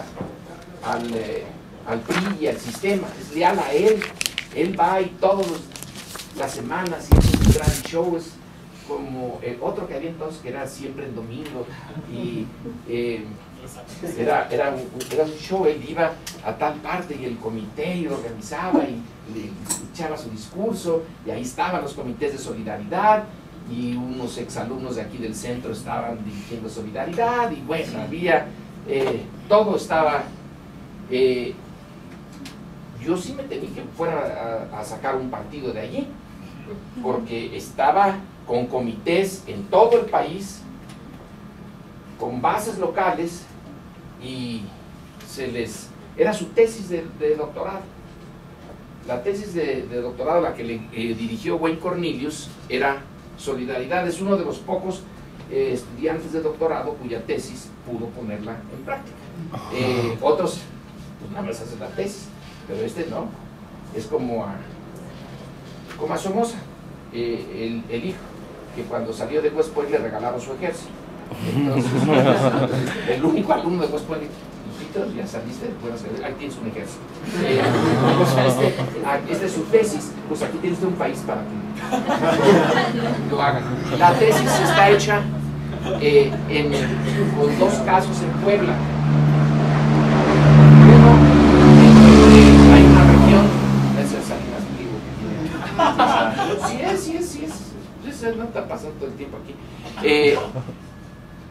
PRI y al sistema, es leal a él. Él va y todas las semanas y es un gran show, es como el otro que había entonces que era siempre en domingo y era un show. Él iba a tal parte y el comité y lo organizaba y le echaba su discurso y ahí estaban los comités de solidaridad y unos exalumnos de aquí del centro estaban dirigiendo solidaridad y bueno, había todo estaba yo sí me temí que fuera a sacar un partido de allí porque estaba con comités en todo el país, con bases locales y era su tesis de doctorado. La tesis de doctorado, la que le dirigió Wayne Cornelius, era solidaridad. Es uno de los pocos estudiantes de doctorado cuya tesis pudo ponerla en práctica. Otros, pues nada más hacen la tesis, pero este no. Es como a Somoza, el hijo, que cuando salió de West Point le regalaron su ejército. Entonces, el único alumno de West Point, hijito, ya saliste, ahí tienes un ejército. Esta es su tesis, pues aquí tienes un país para que lo hagan. La tesis está hecha con 2 casos en Puebla. Luego, hay una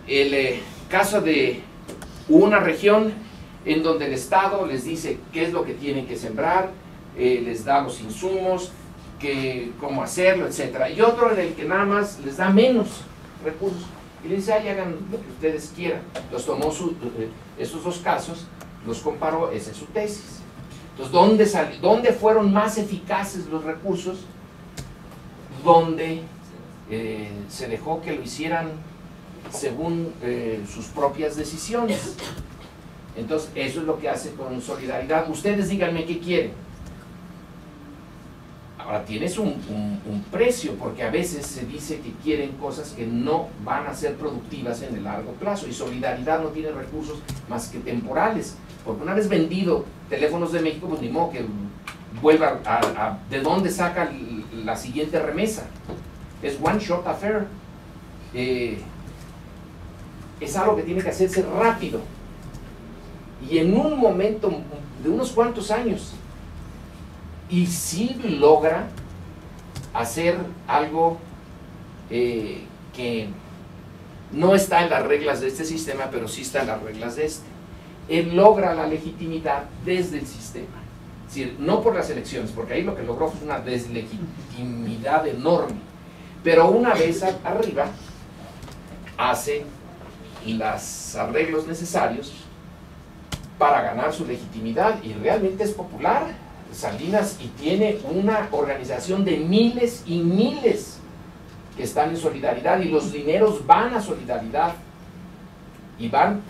el caso de una región en donde el Estado les dice qué es lo que tienen que sembrar, les da los insumos, cómo hacerlo, etc. Y otro en el que nada más les da menos recursos y les dice, ay, hagan lo que ustedes quieran. Los tomó esos dos casos, los comparó, esa es su tesis. Entonces, ¿dónde fueron más eficaces los recursos? Donde se dejó que lo hicieran según sus propias decisiones. Entonces, eso es lo que hace con solidaridad. Ustedes díganme qué quieren. Ahora, tienes un precio, porque a veces se dice que quieren cosas que no van a ser productivas en el largo plazo, y solidaridad no tiene recursos más que temporales, porque una vez vendido Teléfonos de México, pues ni modo que vuelva ¿de dónde saca la siguiente remesa? Es one shot affair. Es algo que tiene que hacerse rápido y en un momento de unos cuantos años, y sí logra hacer algo que no está en las reglas de este sistema, pero sí está en las reglas de este. Él logra la legitimidad desde el sistema, es decir, no por las elecciones, porque ahí lo que logró fue una deslegitimidad enorme, pero una vez arriba hace los arreglos necesarios para ganar su legitimidad, y realmente es popular Salinas, y tiene una organización de miles y miles que están en solidaridad, y los dineros van a solidaridad y van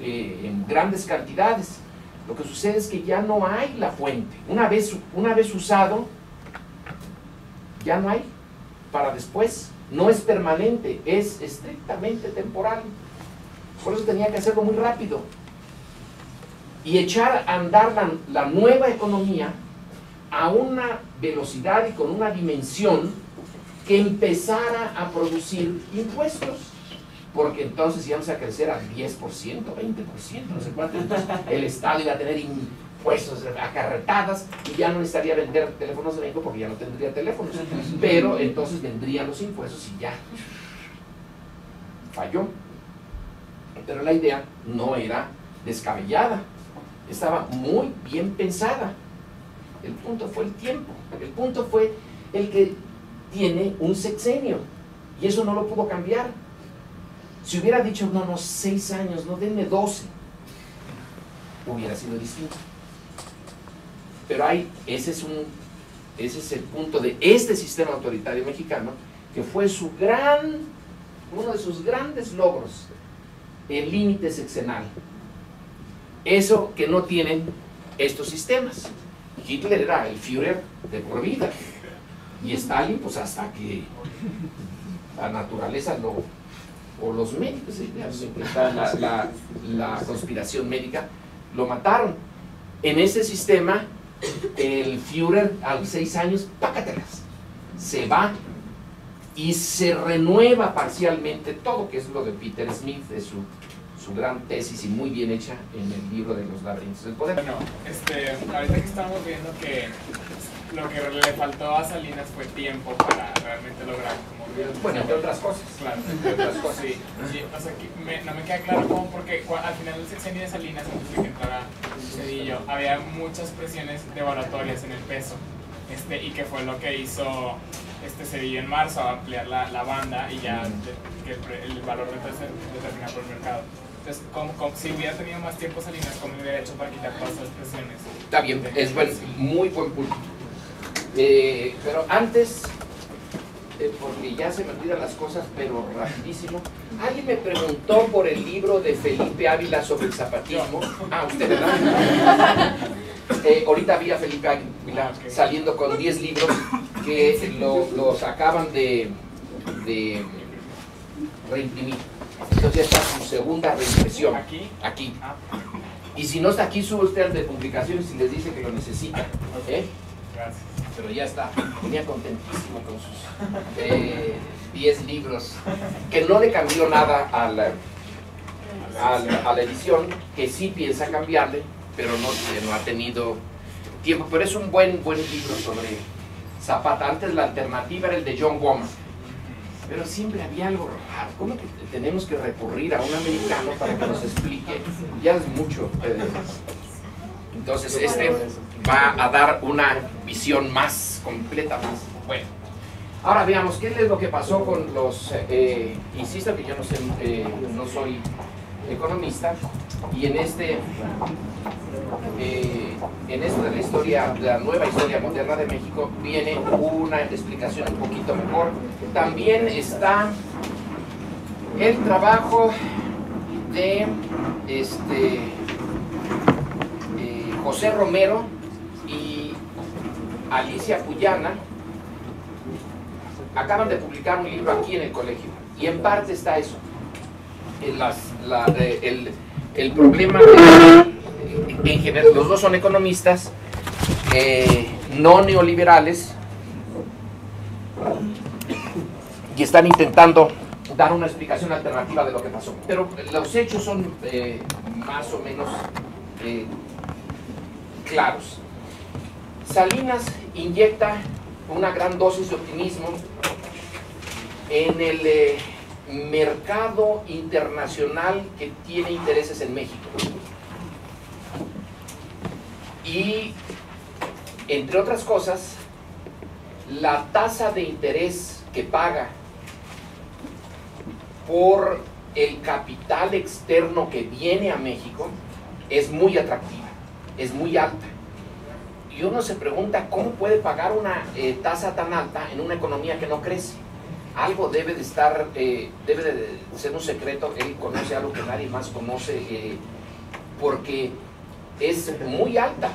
en grandes cantidades. Lo que sucede es que ya no hay la fuente. Una vez usado, ya no hay para después. No es permanente, es estrictamente temporal. Por eso tenía que hacerlo muy rápido y echar a andar la nueva economía a una velocidad y con una dimensión que empezara a producir impuestos, porque entonces íbamos a crecer al 10%, 20%, no sé cuánto. Entonces el Estado iba a tener impuestos acarretadas y ya no necesitaría vender Teléfonos de México porque ya no tendría teléfonos, pero entonces vendrían los impuestos y ya falló. Pero la idea no era descabellada, estaba muy bien pensada. El punto fue el tiempo, el punto fue el que tiene un sexenio, y eso no lo pudo cambiar. Si hubiera dicho, no, 6 años, no, denme 12, hubiera sido distinto. Pero ese es el punto de este sistema autoritario mexicano, que fue uno de sus grandes logros, el límite sexenal. Eso que no tienen estos sistemas. Hitler era el Führer de por vida, y Stalin, pues hasta que la naturaleza o los médicos, la conspiración médica, lo mataron. En ese sistema, el Führer a los 6 años, pácatelas, se va y se renueva parcialmente todo, que es lo de Peter Smith, de su gran tesis y muy bien hecha en el libro de los laberintos del poder. Bueno, ahorita que estamos viendo que lo que le faltó a Salinas fue tiempo para realmente lograr como... Bueno, entre otras cosas. Claro, entre otras cosas. Sí, o sea, no me queda claro cómo, porque al final del sexenio de Salinas, antes de que entrara Zedillo, había muchas presiones devaluatorias en el peso, y que fue lo que hizo Zedillo en marzo, a ampliar la banda y ya que el valor del peso determinado por el mercado. Entonces, si hubiera tenido más tiempo Salinas, ¿cómo hubiera hecho para quitar todas esas presiones? Está bien, es muy buen punto. Pero antes, porque ya se me olvidan las cosas, pero rapidísimo, alguien me preguntó por el libro de Felipe Ávila sobre el zapatismo. Ah, usted, ¿verdad? Ahorita vi a Felipe Ávila saliendo con 10 libros que los acaban de reimprimir. Entonces ya está su segunda reimpresión. ¿Aquí? Aquí. Y si no está aquí, sube usted al de publicaciones y les dice que lo necesita. Gracias. Pero ya está, venía contentísimo con sus 10 libros, que no le cambió nada a la edición, que sí piensa cambiarle, pero no ha tenido tiempo. Pero es un buen libro sobre Zapata. Antes la alternativa era el de John Womack, pero siempre había algo raro. ¿Cómo que tenemos que recurrir a un americano para que nos explique? Ya es mucho. Entonces va a dar una visión más completa, más. Bueno, ahora veamos qué es lo que pasó con los. Insisto que yo no sé, no soy economista, y en esto de la historia, de la nueva historia moderna de México, viene una explicación un poquito mejor. También está el trabajo de José Romero y Alicia Puyana. Acaban de publicar un libro aquí en el colegio, y en parte está eso. El problema en general, los dos son economistas no neoliberales, y están intentando dar una explicación alternativa de lo que pasó, pero los hechos son más o menos claros. Salinas inyecta una gran dosis de optimismo en el mercado internacional que tiene intereses en México, y entre otras cosas, la tasa de interés que paga por el capital externo que viene a México es muy atractiva, es muy alta, y uno se pregunta cómo puede pagar una tasa tan alta en una economía que no crece. Algo debe de estar, debe de ser un secreto. Él conoce algo que nadie más conoce, porque es muy alta.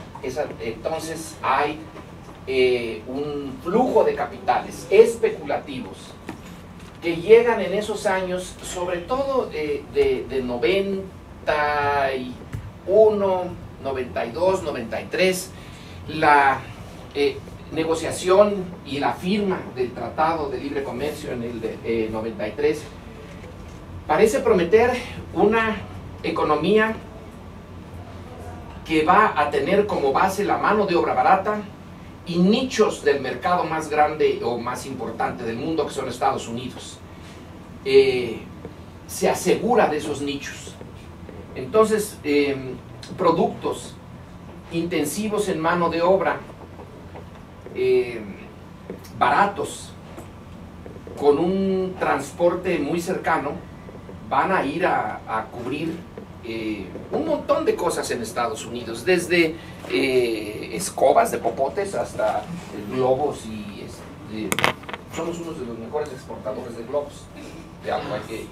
Entonces hay un flujo de capitales especulativos que llegan en esos años, sobre todo de 91, 92, 93, la negociación y la firma del Tratado de Libre Comercio en el 93 parece prometer una economía que va a tener como base la mano de obra barata y nichos del mercado más grande o más importante del mundo, que son Estados Unidos. Se asegura de esos nichos. Entonces, productos intensivos en mano de obra, baratos, con un transporte muy cercano, van a ir a cubrir un montón de cosas en Estados Unidos, desde escobas de popotes hasta globos, y somos uno de los mejores exportadores de globos. De algo hay que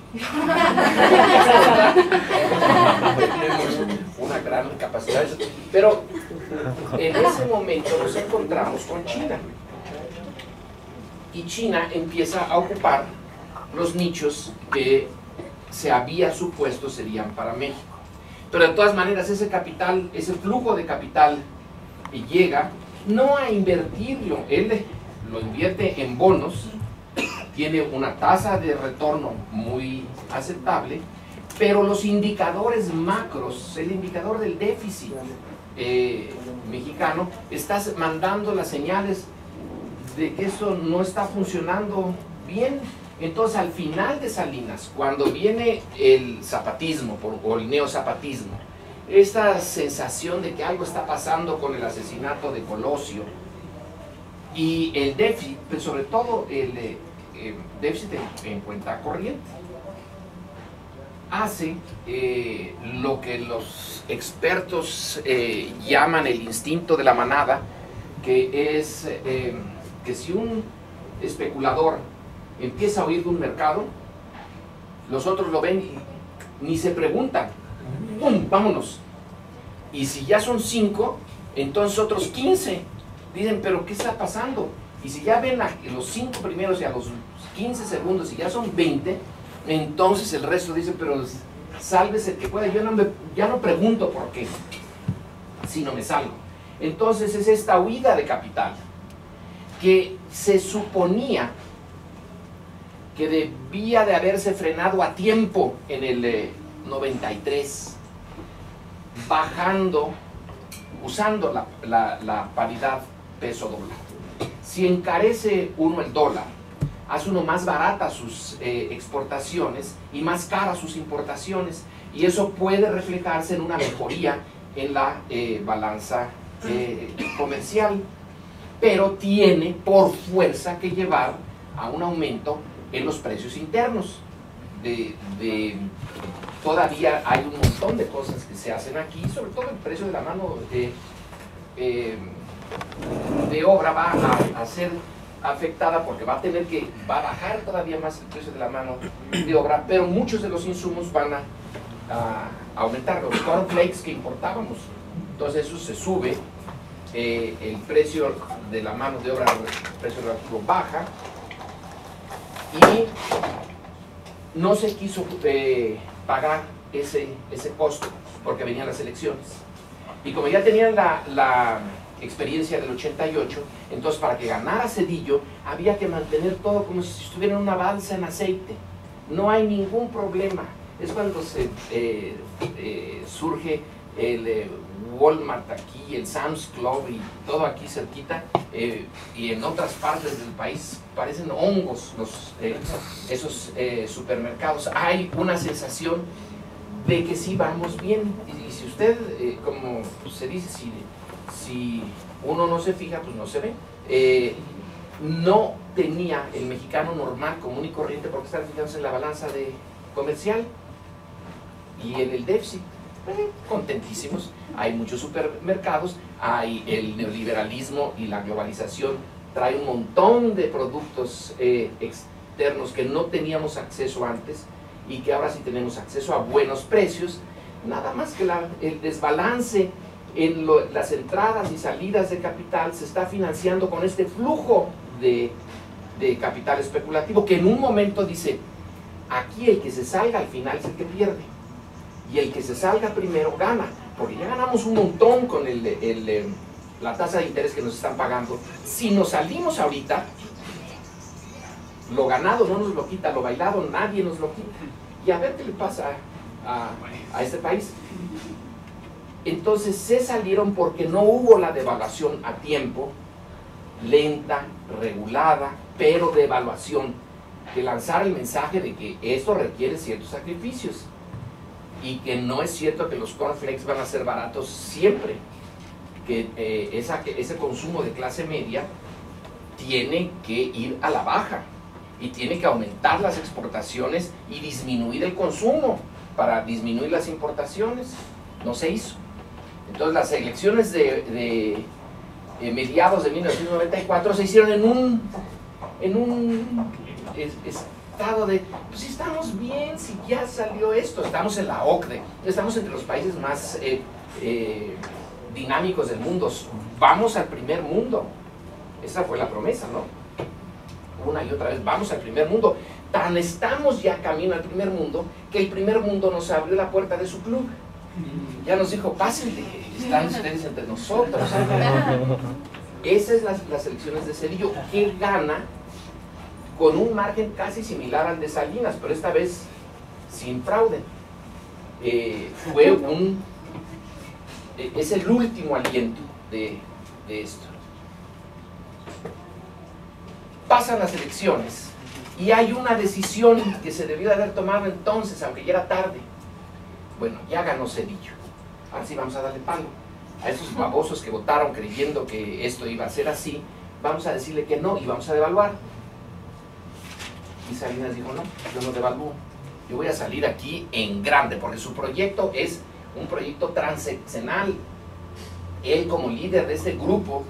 una gran capacidad, pero en ese momento nos encontramos con China, y China empieza a ocupar los nichos que se había supuesto serían para México. Pero de todas maneras ese capital, ese flujo de capital llega no a invertirlo, él lo invierte en bonos, tiene una tasa de retorno muy aceptable, pero los indicadores macros, el indicador del déficit mexicano, está mandando las señales de que eso no está funcionando bien. Entonces, al final de Salinas, cuando viene el zapatismo o el neozapatismo, esta sensación de que algo está pasando con el asesinato de Colosio y el déficit, pero sobre todo el déficit en cuenta corriente, hace lo que los expertos llaman el instinto de la manada, que es que si un especulador empieza a huir de un mercado, los otros lo ven y ni se preguntan, ¡pum!, vámonos. Y si ya son 5, entonces otros 15 dicen, pero ¿qué está pasando? Y si ya ven a los 5 primeros y a los 15 segundos y ya son 20, entonces el resto dice, pero sálvese el que pueda, yo ya no pregunto por qué, sino me salgo. Entonces es esta huida de capital que se suponía que debía de haberse frenado a tiempo en el 93, bajando, usando la paridad peso-dólar. Si encarece uno el dólar, hace uno más barata sus exportaciones y más cara sus importaciones, y eso puede reflejarse en una mejoría en la balanza comercial, pero tiene por fuerza que llevar a un aumento en los precios internos. Todavía hay un montón de cosas que se hacen aquí, sobre todo el precio de la mano de obra va a ser afectada porque va a bajar todavía más el precio de la mano de obra, pero muchos de los insumos van a aumentar. Los cornflakes que importábamos, entonces eso se sube, el precio de la mano de obra, el precio relativo baja, y no se quiso pagar ese costo porque venían las elecciones. Y como ya tenían la experiencia del 88, entonces para que ganara Zedillo había que mantener todo como si estuviera en una balsa en aceite. No hay ningún problema. Es cuando surge el Walmart aquí, el Sam's Club y todo aquí cerquita, y en otras partes del país parecen hongos esos supermercados. Hay una sensación de que sí vamos bien, y si usted, como se dice, si uno no se fija, pues no se ve. No tenía el mexicano normal, común y corriente, porque están fijándose en la balanza comercial y en el déficit. Contentísimos. Hay muchos supermercados, hay el neoliberalismo y la globalización trae un montón de productos externos que no teníamos acceso antes y que ahora sí tenemos acceso a buenos precios. Nada más que el desbalance en las entradas y salidas de capital se está financiando con este flujo de capital especulativo, que en un momento dice, aquí el que se salga al final es el que pierde, y el que se salga primero gana, porque ya ganamos un montón con la tasa de interés que nos están pagando. Si nos salimos ahorita, lo ganado no nos lo quita, lo bailado nadie nos lo quita. Y a ver qué le pasa a este país. Entonces se salieron porque no hubo la devaluación a tiempo, lenta, regulada, pero devaluación, que lanzar el mensaje de que esto requiere ciertos sacrificios y que no es cierto que los cornflakes van a ser baratos siempre, que ese consumo de clase media tiene que ir a la baja y tiene que aumentar las exportaciones y disminuir el consumo para disminuir las importaciones. No se hizo. Entonces las elecciones de mediados de 1994 se hicieron en un estado de, pues si estamos bien, si ya salió esto, estamos en la OCDE, estamos entre los países más dinámicos del mundo, vamos al primer mundo. Esa fue la promesa, ¿no? Una y otra vez, vamos al primer mundo. Tan estamos ya camino al primer mundo, que el primer mundo nos abrió la puerta de su club. Ya nos dijo, pásenle, están ustedes entre nosotros. Esas son las elecciones de Zedillo, que gana con un margen casi similar al de Salinas, pero esta vez sin fraude. Es el último aliento de esto. Pasan las elecciones y hay una decisión que se debió de haber tomado entonces, aunque ya era tarde. Bueno, ya ganó Zedillo, ahora sí vamos a darle palo a esos babosos que votaron creyendo que esto iba a ser así. Vamos a decirle que no y vamos a devaluar. Y Salinas dijo, no, yo no devalúo, yo voy a salir aquí en grande, porque su proyecto es un proyecto transeccional. Él, como líder de este grupo,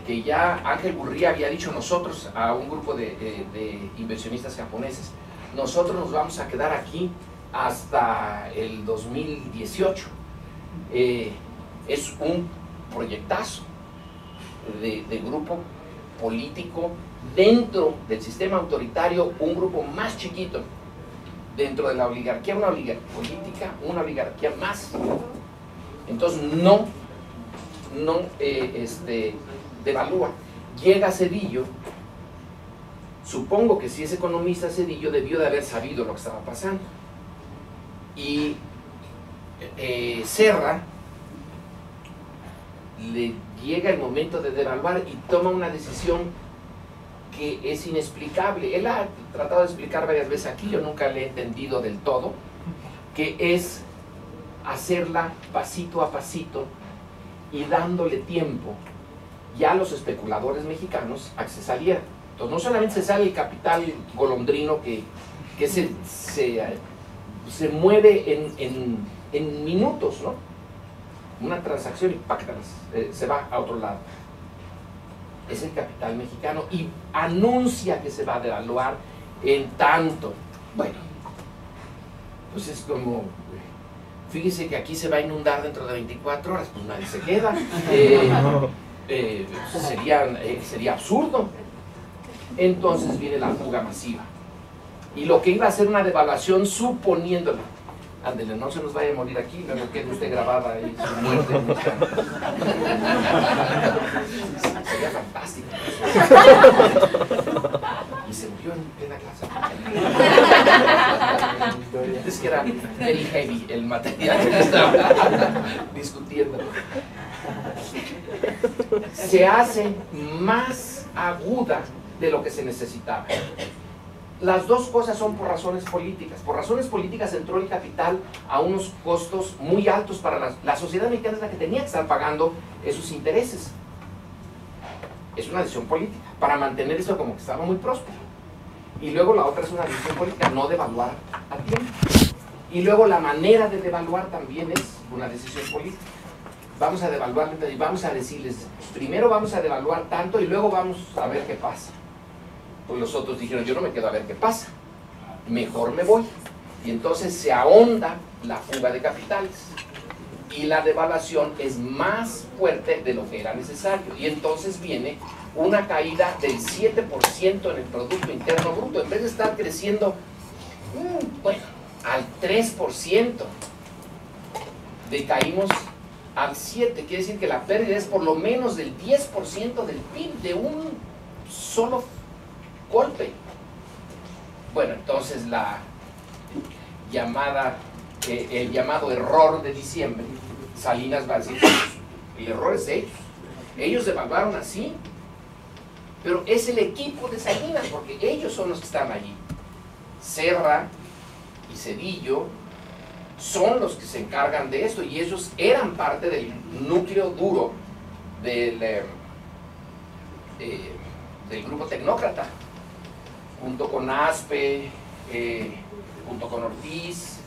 que ya Ángel Gurría había dicho, nosotros, a un grupo de inversionistas japoneses, nosotros nos vamos a quedar aquí hasta el 2018. Es un proyectazo de grupo político dentro del sistema autoritario, un grupo más chiquito dentro de la oligarquía, una oligarquía política, una oligarquía más. Entonces no devalúa. Llega Zedillo, supongo que si es economista Zedillo debió de haber sabido lo que estaba pasando, y Serra le llega el momento de devaluar y toma una decisión que es inexplicable. Él ha tratado de explicar varias veces aquí, yo nunca le he entendido del todo, que es hacerla pasito a pasito y dándole tiempo ya a los especuladores mexicanos a que se saliera. Entonces no solamente se sale el capital golondrino que se mueve en minutos, ¿no? Una transacción y ¡páctalas! Se va a otro lado. Es el capital mexicano y anuncia que se va a devaluar en tanto. Bueno, pues es como, fíjese que aquí se va a inundar dentro de 24 horas, pues nadie se queda. Sería absurdo. Entonces viene la fuga masiva. Y lo que iba a ser una devaluación suponiéndolo. Ándele, no se nos vaya a morir aquí, luego quede usted grabada ahí, su muerte. Sería fantástico. Y se murió en plena clase. Es que era very heavy el material que estaba discutiendo. Se hace más aguda de lo que se necesitaba. Las dos cosas son por razones políticas. Por razones políticas entró el capital a unos costos muy altos para la sociedad mexicana, es la que tenía que estar pagando esos intereses. Es una decisión política, para mantener eso como que estaba muy próspero. Y luego la otra es una decisión política, no devaluar a tiempo. Y luego la manera de devaluar también es una decisión política. Vamos a devaluar y vamos a decirles, primero vamos a devaluar tanto y luego vamos a ver qué pasa. Pues los otros dijeron, yo no me quedo a ver qué pasa, mejor me voy. Y entonces se ahonda la fuga de capitales y la devaluación es más fuerte de lo que era necesario. Y entonces viene una caída del 7% en el Producto Interno Bruto. En vez de estar creciendo, bueno, al 3%, decaímos al 7%. Quiere decir que la pérdida es por lo menos del 10% del PIB de un solo golpe. Bueno, entonces el llamado error de diciembre, Salinas va a decir, el error es de ellos. Ellos devaluaron así, pero es el equipo de Salinas, porque ellos son los que están allí. Serra y Zedillo son los que se encargan de esto, y ellos eran parte del núcleo duro del grupo tecnócrata, junto con Aspe, junto con Ortiz,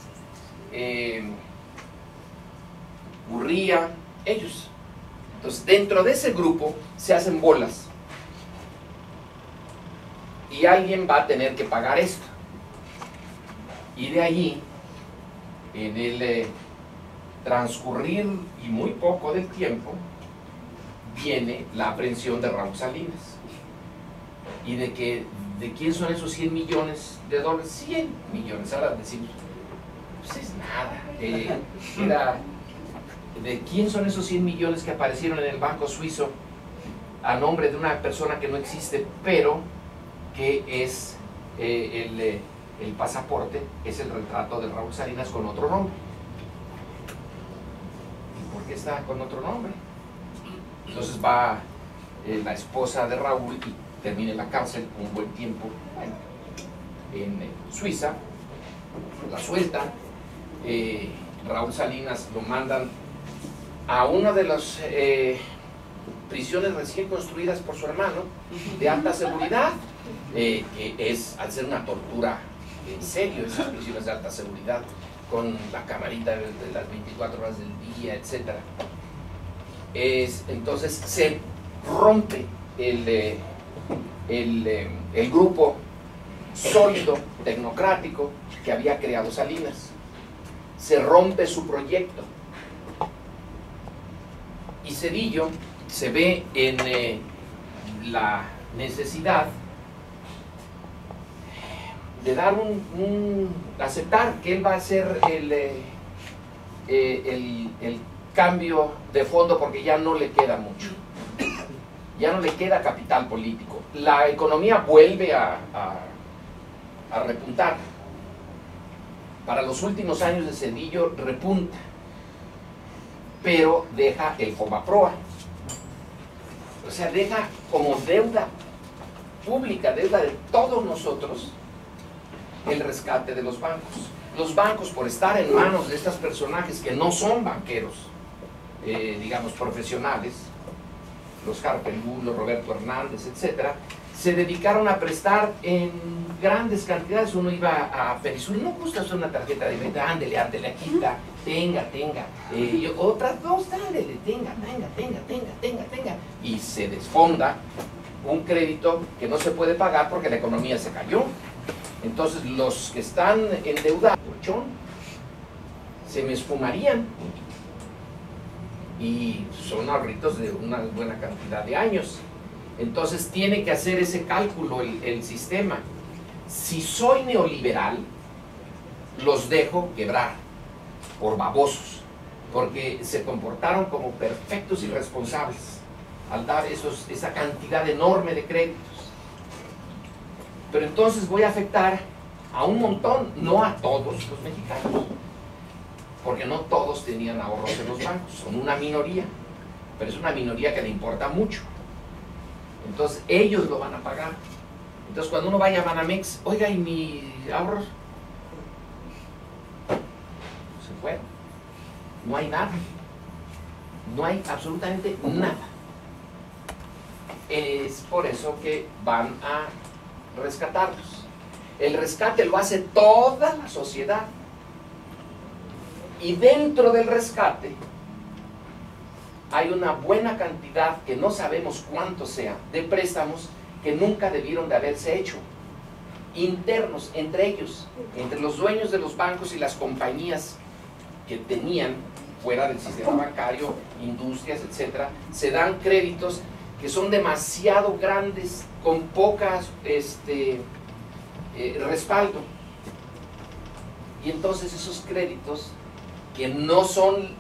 Gurría, ellos. Entonces, dentro de ese grupo se hacen bolas. Y alguien va a tener que pagar esto. Y de allí, en el transcurrir y muy poco del tiempo, viene la aprehensión de Raúl Salinas. Y de quién son esos 100 millones de dólares. 100 millones, ahora decimos, pues es nada. ¿De quién son esos 100 millones que aparecieron en el banco suizo a nombre de una persona que no existe, pero que es el pasaporte, es el retrato de Raúl Salinas con otro nombre? ¿Y por qué está con otro nombre? Entonces va la esposa de Raúl y termina en la cárcel un buen tiempo, bueno, en Suiza, la sueltan. Raúl Salinas lo mandan a una de las prisiones recién construidas por su hermano, de alta seguridad, que es, al ser una tortura en serio, esas prisiones de alta seguridad, con la camarita de las 24 horas del día, etc. Entonces se rompe el grupo sólido, tecnocrático, que había creado Salinas. Se rompe su proyecto. Y Zedillo se ve en la necesidad de dar aceptar que él va a hacer el cambio de fondo, porque ya no le queda mucho. Ya no le queda capital político. La economía vuelve a repuntar. Para los últimos años de Zedillo repunta, pero deja el Fobaproa. O sea, deja como deuda pública, deuda de todos nosotros, el rescate de los bancos. Los bancos, por estar en manos de estos personajes que no son banqueros, digamos, profesionales, los Harpelú, los Roberto Hernández, etcétera, se dedicaron a prestar en grandes cantidades. Uno iba a Perisur, no gusta usted una tarjeta de crédito, ándele, aquí está, tenga, y otras dos, ándele, tenga, y se desfonda un crédito que no se puede pagar porque la economía se cayó. Entonces los que están endeudados, se me esfumarían, y son ahorritos de una buena cantidad de años. Entonces tiene que hacer ese cálculo el sistema. Si soy neoliberal, los dejo quebrar por babosos, porque se comportaron como perfectos irresponsables al dar esa cantidad enorme de créditos. Pero entonces voy a afectar a un montón, no a todos los mexicanos, porque no todos tenían ahorros en los bancos, son una minoría, pero es una minoría que le importa mucho. Entonces ellos lo van a pagar. Entonces cuando uno vaya a Banamex, oiga, ¿y mis ahorros? Se fueron. No hay nada. No hay absolutamente nada. Es por eso que van a rescatarlos. El rescate lo hace toda la sociedad. Y dentro del rescate hay una buena cantidad, que no sabemos cuánto sea, de préstamos que nunca debieron de haberse hecho, internos entre ellos, entre los dueños de los bancos y las compañías que tenían fuera del sistema bancario, industrias, etcétera. Se dan créditos que son demasiado grandes, con pocas respaldo, y entonces esos créditos que no son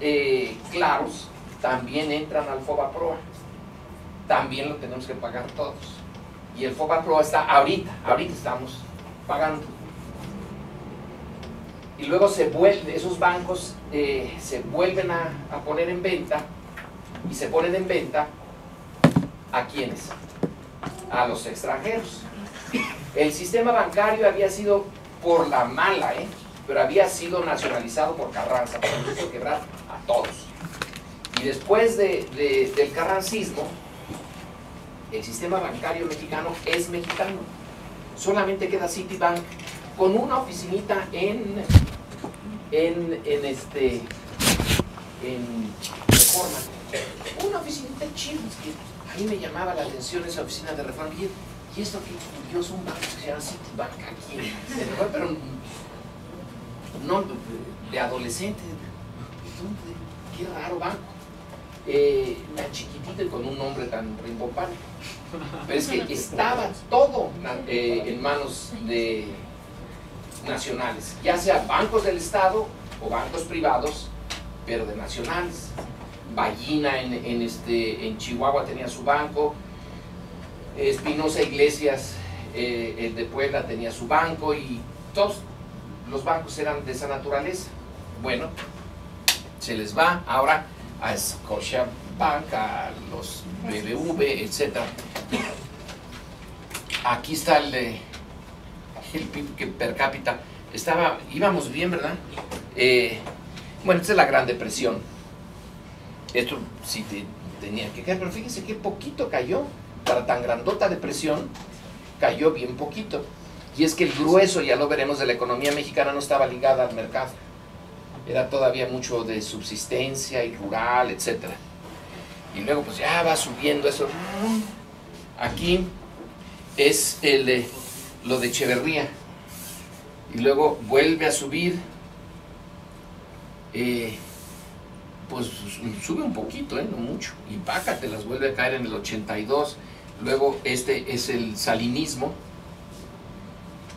claros también entran al FOBAPROA. También lo tenemos que pagar todos, y el FOBAPROA está ahorita estamos pagando. Y luego esos bancos se vuelven a poner en venta, y se ponen en venta ¿a quiénes? A los extranjeros. El sistema bancario había sido por la mala, pero había sido nacionalizado por Carranza, porque nos hizo quebrar a todos. Y después del carrancismo, el sistema bancario mexicano es mexicano. Solamente queda Citibank con una oficinita en Reforma. Una oficinita chida, que a mí me llamaba la atención esa oficina de Reforma. Y esto que curioso, un banco que se llama Citibank aquí en Reforma, pero no de adolescente. Qué raro banco. Tan chiquitito y con un nombre tan rimbombante. Pero es que estaba todo en manos de nacionales, ya sea bancos del Estado o bancos privados, pero de nacionales. Ballina en Chihuahua tenía su banco, Espinosa Iglesias, el de Puebla, tenía su banco, y todos los bancos eran de esa naturaleza. Bueno, se les va ahora a Scotiabank, a los BBV, etc. Aquí está el PIB per cápita. Íbamos bien, ¿verdad? Bueno, esta es la Gran Depresión. Esto sí tenía que caer, pero fíjense qué poquito cayó. Para tan grandota depresión, cayó bien poquito. Y es que el grueso, ya lo veremos, de la economía mexicana no estaba ligada al mercado. Era todavía mucho de subsistencia y rural, etc. Y luego pues ya va subiendo eso. Aquí es lo de Echeverría. Y luego vuelve a subir. Pues sube un poquito, no mucho. Y pácatelas, vuelve a caer en el 82. Luego este es el salinismo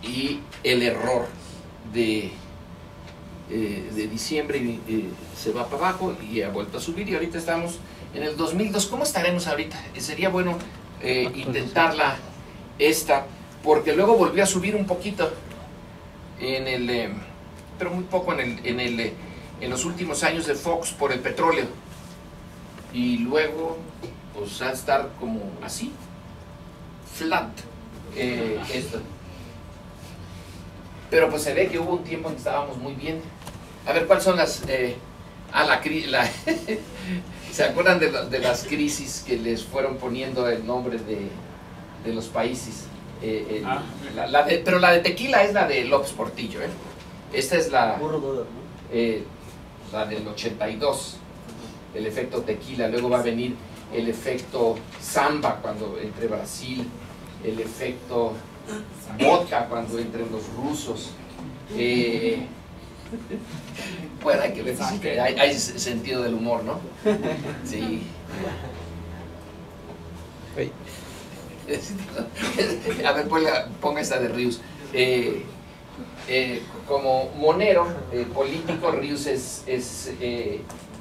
y el error de diciembre, y se va para abajo y ha vuelto a subir, y ahorita estamos en el 2002. ¿Cómo estaremos ahorita? Sería bueno intentarla porque luego volvió a subir un poquito pero muy poco en los últimos años de Fox por el petróleo, y luego pues va a estar como así, flat, esto. Pero pues se ve que hubo un tiempo en que estábamos muy bien. A ver, ¿cuáles son las... ¿se acuerdan de las crisis que les fueron poniendo el nombre de los países? Pero la de tequila es la de López Portillo, ¿eh? Esta es la del 82, el efecto tequila. Luego va a venir el efecto samba cuando entre Brasil, el efecto vodka cuando entren los rusos. Bueno, hay que ver si hay sentido del humor, ¿no? Sí. A ver, ponga esta de Ríos. Como monero político, Ríos es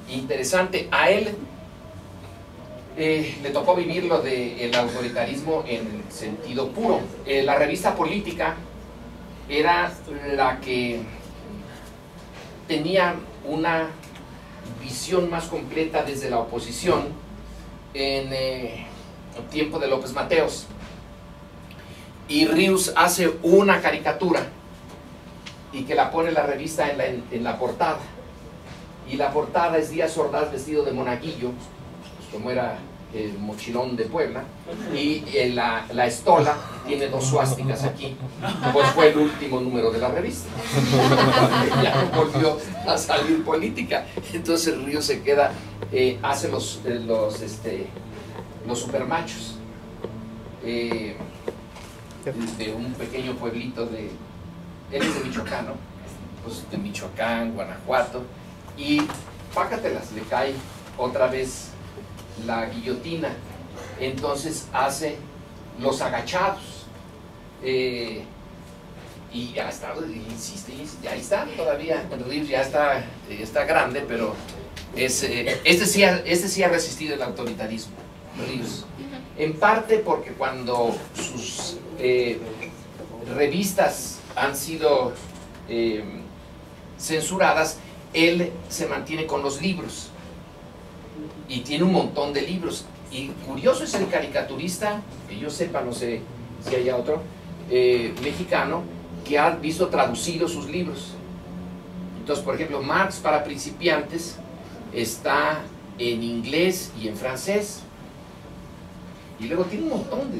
interesante. A él le tocó vivir lo del autoritarismo en sentido puro. La revista política era la que tenía una visión más completa desde la oposición en el tiempo de López Mateos. Y Ríos hace una caricatura y que la pone la revista en la portada. Y la portada es Díaz Ordaz vestido de monaguillo, pues como era el mochilón de Puebla, y la estola tiene 2 suásticas aquí. Pues fue el último número de la revista. Ya no volvió a salir política. Entonces Ríos se queda, hace los supermachos de un pequeño pueblito él es de Michoacán, ¿no? Pues de Michoacán, Guanajuato, y pácatelas, le cae otra vez la guillotina. Entonces hace los agachados, y ya está, insiste, ahí está todavía. Ríos ya está grande, pero este sí ha resistido el autoritarismo, Ríos. En parte porque cuando sus revistas han sido censuradas, él se mantiene con los libros y tiene un montón de libros. Y curioso, es el caricaturista, que yo sepa, no sé si haya otro mexicano que ha visto traducidos sus libros. Entonces, por ejemplo, Marx para principiantes está en inglés y en francés. Y luego tiene un montón de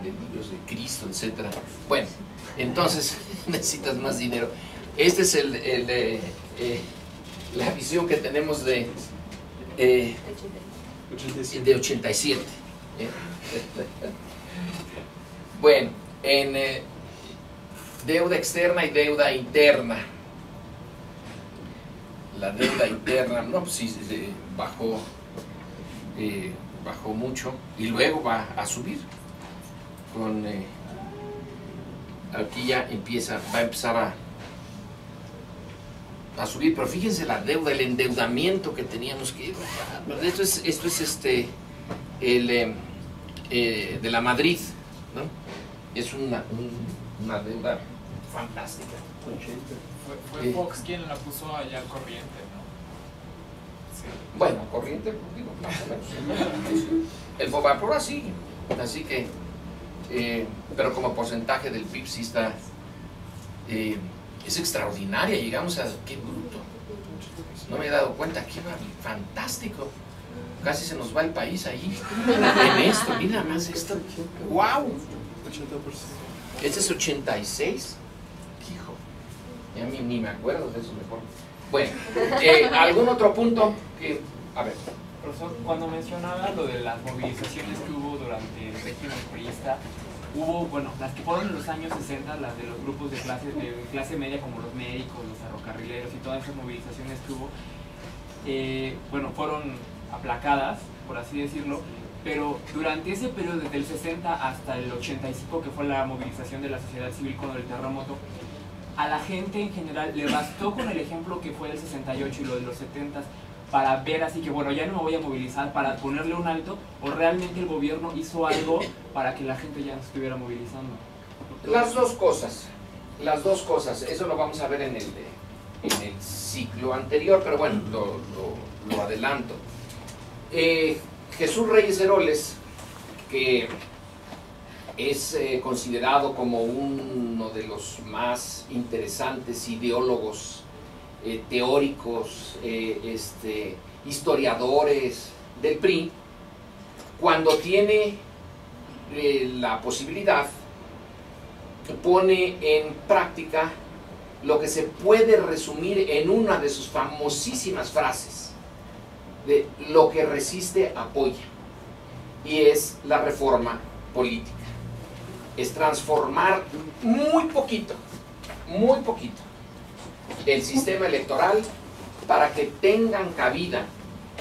libros de Cristo, etc. Bueno, entonces necesitas más dinero. Este es la visión que tenemos de 87. Bueno, en deuda externa y deuda interna. La deuda interna, no, pues sí, bajó mucho y luego va a subir. Aquí ya va a empezar a subir, pero fíjense la deuda, el endeudamiento que teníamos que esto es de la Madrid, ¿no? Es una deuda fantástica. Fue Fox quien la puso allá al corriente, ¿no? Sí. Bueno, corriente, digo, más o menos. El Fobaproa sí, así que, pero como porcentaje del PIB sí está, es extraordinaria. Llegamos a, qué bruto, no me he dado cuenta, qué fantástico, casi se nos va el país ahí, en esto, mira más esto, wow, 80%. Este es 86, hijo, ya ni me acuerdo de eso mejor. Bueno, ¿algún otro punto que, a ver? Profesor, cuando mencionaba lo de las movilizaciones que hubo durante el régimen priista, hubo, bueno, las que fueron en los años 60, las de los grupos de clase media como los médicos, los ferrocarrileros y todas esas movilizaciones que hubo, bueno, fueron aplacadas, por así decirlo, pero durante ese periodo, desde el 60 hasta el 85, que fue la movilización de la sociedad civil con el terremoto, a la gente en general le bastó con el ejemplo que fue del 68 y lo de los 70 para ver así que, bueno, ya no me voy a movilizar, para ponerle un alto, o realmente el gobierno hizo algo para que la gente ya no estuviera movilizando. Las dos cosas, eso lo vamos a ver en el ciclo anterior, pero bueno, lo adelanto. Jesús Reyes Heroles, que es considerado como uno de los más interesantes ideólogos teóricos, historiadores del PRI, cuando tiene la posibilidad, pone en práctica lo que se puede resumir en una de sus famosísimas frases, de lo que resiste apoya, y es la reforma política. Es transformar muy poquito el sistema electoral para que tengan cabida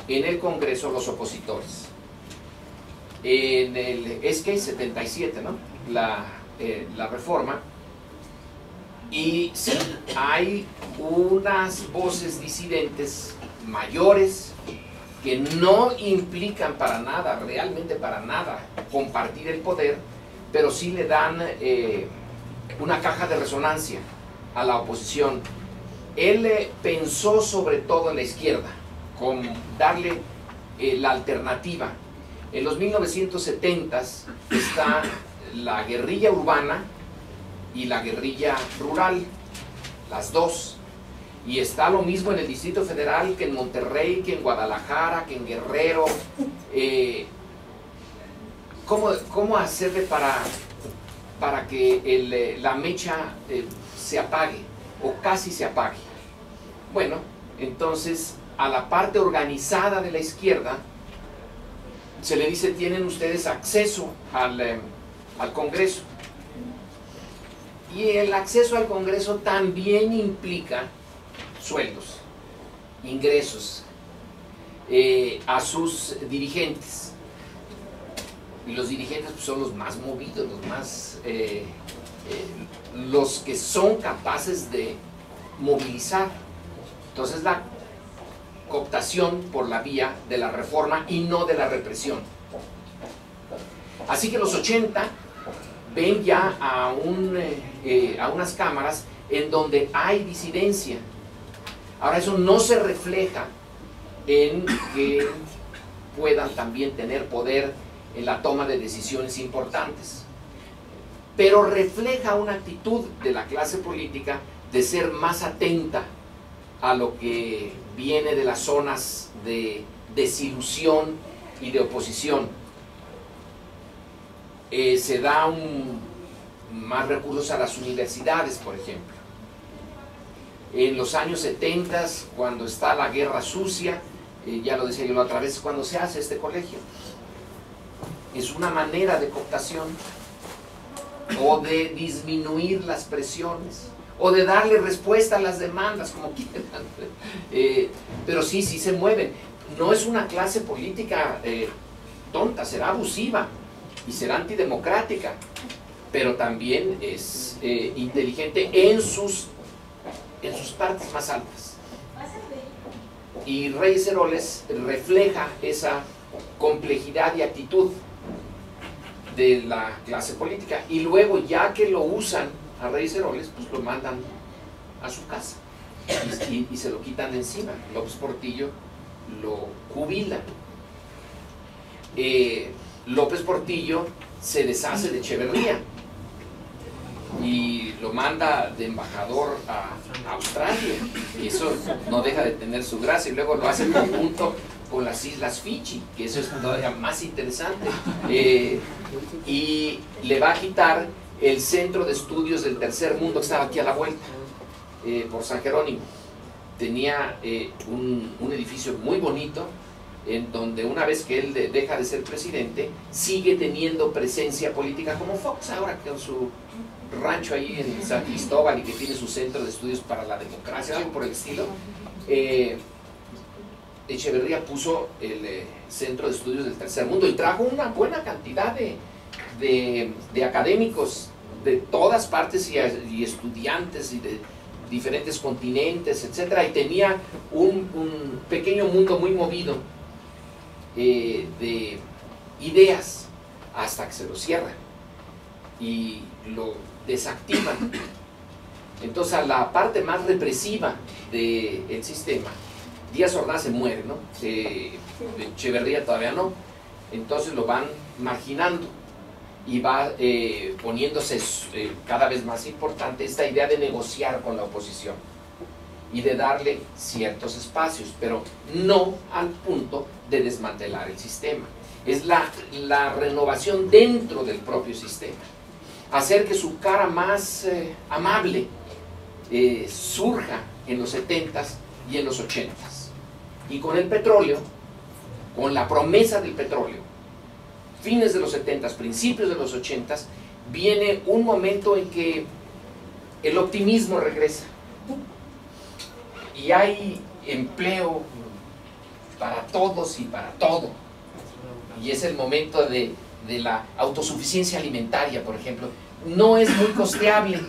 en el Congreso los opositores. Es que 77, ¿no? La reforma. Y sí, hay unas voces disidentes mayores que no implican para nada, realmente para nada, compartir el poder, pero sí le dan una caja de resonancia a la oposición. Él pensó sobre todo en la izquierda, con darle la alternativa. En los 1970s está la guerrilla urbana y la guerrilla rural, las dos. Y está lo mismo en el Distrito Federal que en Monterrey, que en Guadalajara, que en Guerrero. ¿Cómo hacerle para que la mecha se apague o casi se apague? Bueno, entonces a la parte organizada de la izquierda se le dice: tienen ustedes acceso al Congreso. Y el acceso al Congreso también implica sueldos, ingresos a sus dirigentes. Y los dirigentes pues, son los más movidos, los que son capaces de movilizar. Entonces la cooptación por la vía de la reforma y no de la represión. Así que los 80 ven ya a unas cámaras en donde hay disidencia. Ahora eso no se refleja en que puedan también tener poder en la toma de decisiones importantes, pero refleja una actitud de la clase política de ser más atenta a lo que viene de las zonas de desilusión y de oposición. Se da más recursos a las universidades, por ejemplo. En los años 70, cuando está la guerra sucia, ya lo decía yo la otra vez, cuando se hace este colegio. Es una manera de cooptación, o de disminuir las presiones, o de darle respuesta a las demandas, como quieran. Pero sí se mueven. No es una clase política tonta, será abusiva y será antidemocrática, pero también es inteligente en sus partes más altas. Y Reyes Heroles refleja esa complejidad y actitud de la clase política. Y luego, ya que lo usan a Reyes Heroles, pues lo mandan a su casa y se lo quitan de encima. López Portillo lo jubila. López Portillo se deshace de Echeverría y lo manda de embajador a Australia, y eso no deja de tener su gracia. Y luego lo hace en conjunto con las Islas Fiji, que eso es todavía más interesante, y le va a quitar el Centro de Estudios del Tercer Mundo, que estaba aquí a la vuelta, por San Jerónimo. Tenía un edificio muy bonito, en donde una vez que él deja de ser presidente, sigue teniendo presencia política, como Fox ahora, con su rancho ahí en San Cristóbal, y que tiene su Centro de Estudios para la Democracia, algo por el estilo. Echeverría puso el Centro de Estudios del Tercer Mundo y trajo una buena cantidad de académicos de todas partes y estudiantes y de diferentes continentes, etcétera, y tenía un pequeño mundo muy movido de ideas, hasta que se lo cierran y lo desactivan. Entonces, a la parte más represiva del sistema, Díaz Ordaz se muere, ¿no? Echeverría todavía no. Entonces lo van marginando. y va poniéndose cada vez más importante esta idea de negociar con la oposición y de darle ciertos espacios, pero no al punto de desmantelar el sistema. Es la renovación dentro del propio sistema, hacer que su cara más amable surja en los 70s y en los 80s. Y con el petróleo, con la promesa del petróleo, fines de los 70s, principios de los 80s, viene un momento en que el optimismo regresa y hay empleo para todos y para todo, y es el momento de la autosuficiencia alimentaria, por ejemplo. No es muy costeable,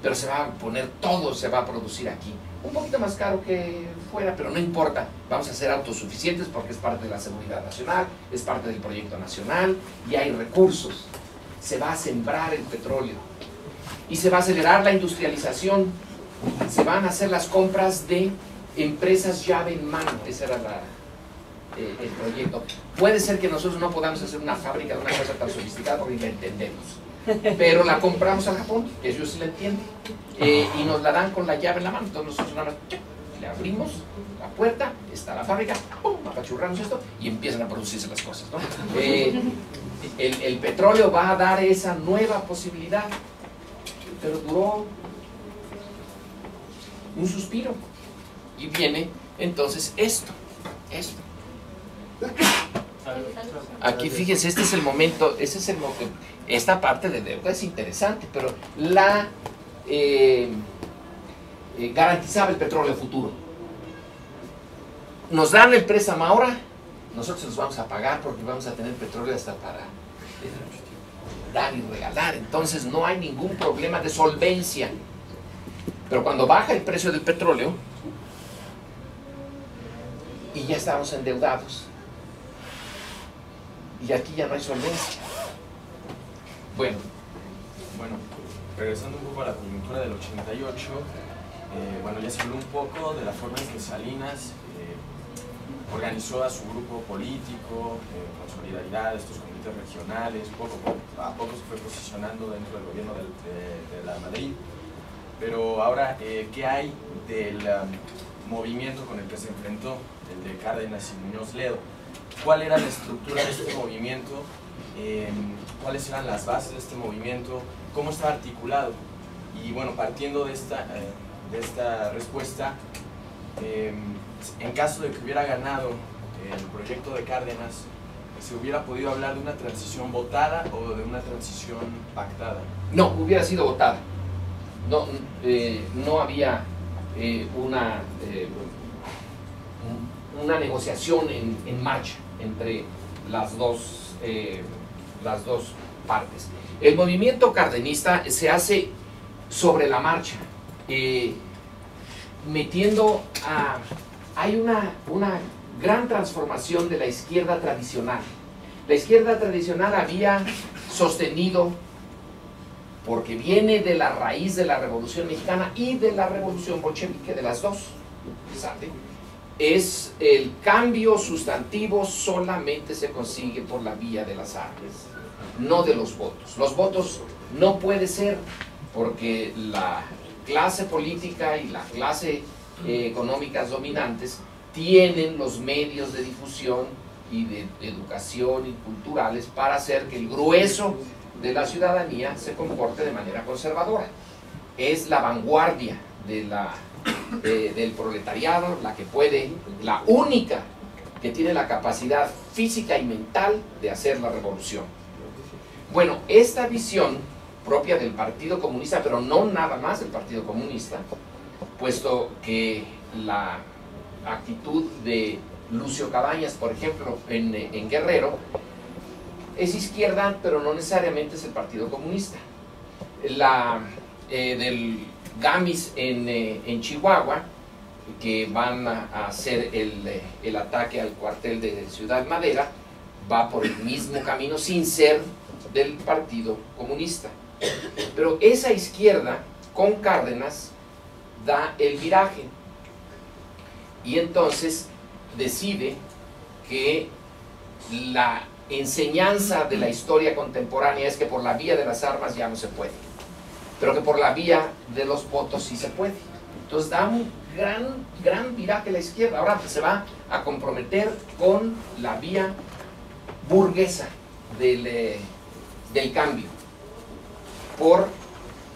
pero se va a poner todo, se va a producir aquí, un poquito más caro que fuera, pero no importa, vamos a ser autosuficientes porque es parte de la seguridad nacional, es parte del proyecto nacional y hay recursos. Se va a sembrar el petróleo y se va a acelerar la industrialización, se van a hacer las compras de empresas llave en mano. Ese era el proyecto. Puede ser que nosotros no podamos hacer una fábrica de una cosa tan sofisticada porque la entendemos, pero la compramos al Japón, ellos sí la entienden, y nos la dan con la llave en la mano. Entonces nosotros nada más le abrimos la puerta, está la fábrica, ¡pum!, apachurramos esto y empiezan a producirse las cosas, ¿no? El petróleo va a dar esa nueva posibilidad, pero duró un suspiro y viene entonces esto. Aquí fíjense, este es el momento, esta parte de deuda es interesante, pero garantizaba el petróleo futuro. Nos dan el préstamo ahora, nosotros los vamos a pagar porque vamos a tener petróleo hasta para dar y regalar, entonces no hay ningún problema de solvencia. Pero cuando baja el precio del petróleo y ya estamos endeudados, y aquí ya no hay solvencia. Bueno, regresando un poco a la coyuntura del 88, bueno, ya se habló un poco de la forma en que Salinas organizó a su grupo político, con solidaridad, estos comités regionales, poco a poco se fue posicionando dentro del gobierno de la Madrid. Pero ahora, ¿qué hay del movimiento con el que se enfrentó, el de Cárdenas y Muñoz Ledo? ¿Cuál era la estructura de este movimiento? ¿Cuáles eran las bases de este movimiento? ¿Cómo estaba articulado? Y bueno, partiendo de esta respuesta, en caso de que hubiera ganado el proyecto de Cárdenas, ¿se hubiera podido hablar de una transición votada o de una transición pactada? No, hubiera sido votada. No había una negociación en marcha entre las dos partes. El movimiento cardenista se hace sobre la marcha, hay una gran transformación de la izquierda tradicional. La izquierda tradicional había sostenido, porque viene de la raíz de la Revolución Mexicana y de la Revolución Bolchevique, de las dos, ¿sabe? Es el cambio sustantivo solamente se consigue por la vía de las armas, no de los votos. Los votos no puede ser, porque la clase política y la clase económicas dominantes tienen los medios de difusión y de educación y culturales para hacer que el grueso de la ciudadanía se comporte de manera conservadora. Es la vanguardia del proletariado la única que tiene la capacidad física y mental de hacer la revolución. Bueno, esta visión propia del Partido Comunista, pero no nada más del Partido Comunista, puesto que la actitud de Lucio Cabañas, por ejemplo, en Guerrero, es izquierda, pero no necesariamente es el Partido Comunista. Del Gamis en Chihuahua, que van a hacer el ataque al cuartel de Ciudad Madera, va por el mismo camino sin ser del Partido Comunista. Pero esa izquierda, con Cárdenas, da el viraje y entonces decide que enseñanza de la historia contemporánea es que por la vía de las armas ya no se puede, pero que por la vía de los votos sí se puede. Entonces da un gran viraje a la izquierda. Ahora se va a comprometer con la vía burguesa del cambio por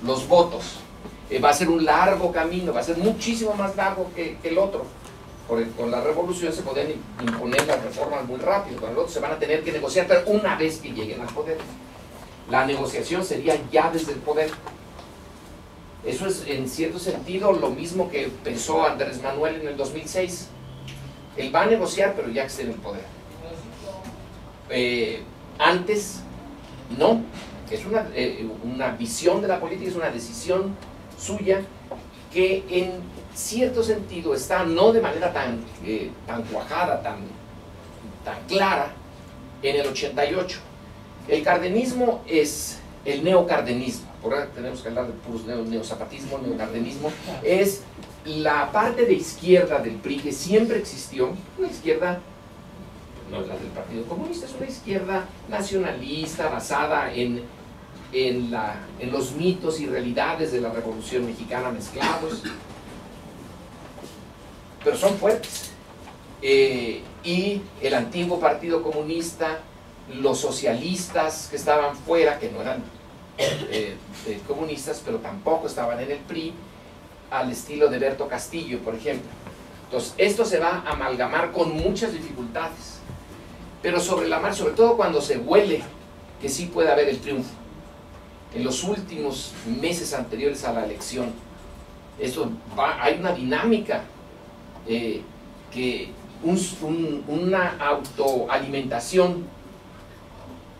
los votos. Va a ser un largo camino, va a ser muchísimo más largo que el otro. Con la revolución se pueden imponer las reformas muy rápido, con el otro se van a tener que negociar, pero una vez que lleguen al poder. La negociación sería ya desde el poder. Eso es en cierto sentido lo mismo que pensó Andrés Manuel en el 2006. Él va a negociar, pero ya que esté en el poder. Antes, no. Es una visión de la política, es una decisión suya que en cierto sentido está no de manera tan cuajada, tan clara en el 88. El cardenismo es el neocardenismo, por ahora tenemos que hablar de puros neozapatismo, neocardenismo, es la parte de izquierda del PRI que siempre existió, una izquierda, no es la del Partido Comunista, es una izquierda nacionalista basada en los mitos y realidades de la Revolución Mexicana mezclados, pero son fuertes. Y el antiguo Partido Comunista, los socialistas que estaban fuera, que no eran comunistas, pero tampoco estaban en el PRI, al estilo de Berto Castillo, por ejemplo. Entonces, esto se va a amalgamar con muchas dificultades, pero sobre la marcha, sobre todo cuando se huele que sí puede haber el triunfo. En los últimos meses anteriores a la elección, hay una dinámica que una autoalimentación,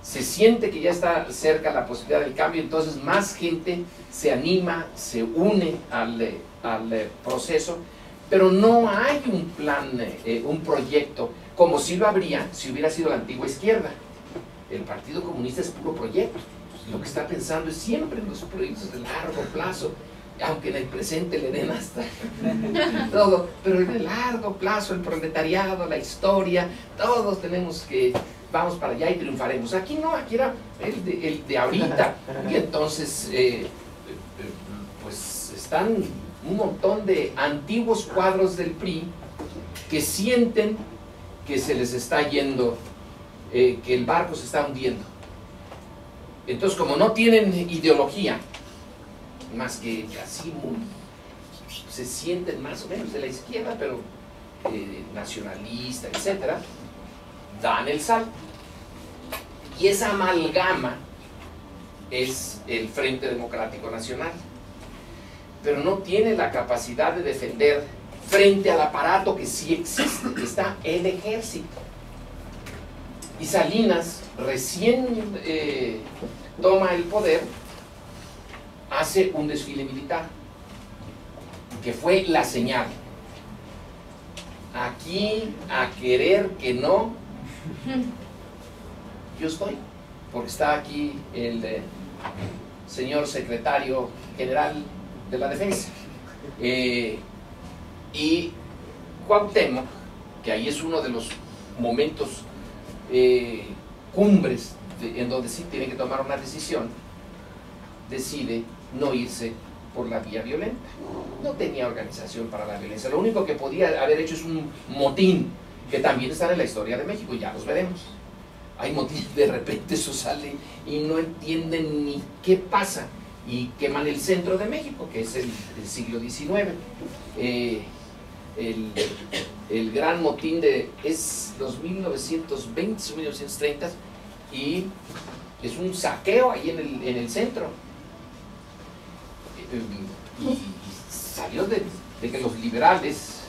se siente que ya está cerca la posibilidad del cambio, entonces más gente se anima, se une al proceso, pero no hay un plan, un proyecto, como si lo habría si hubiera sido la antigua izquierda. El Partido Comunista es puro proyecto. Lo que está pensando es siempre en los proyectos de largo plazo, aunque en el presente le den hasta todo, pero en el largo plazo, el proletariado, la historia, todos tenemos que, vamos para allá y triunfaremos. Aquí no, aquí era el de ahorita, y entonces pues están un montón de antiguos cuadros del PRI que sienten que se les está yendo, que el barco se está hundiendo. Entonces, como no tienen ideología, más que así se sienten más o menos de la izquierda, pero nacionalista, etcétera, dan el salto. Y esa amalgama es el Frente Democrático Nacional, pero no tiene la capacidad de defender frente al aparato que sí existe, que está el ejército. Y Salinas, recién toma el poder, hace un desfile militar, que fue la señal. Aquí, a querer que no, yo estoy, porque está aquí el señor secretario general de la Defensa. Y Cuauhtémoc, que ahí es uno de los momentos cumbres en donde sí tiene que tomar una decisión, decide no irse por la vía violenta. No tenía organización para la violencia. Lo único que podía haber hecho es un motín, que también están en la historia de México, ya los veremos. Hay motines, de repente eso sale y no entienden ni qué pasa, y queman el centro de México, que es el siglo XIX. El gran motín es los 1920 o 1930, y es un saqueo ahí en el centro. Y salió de que los liberales,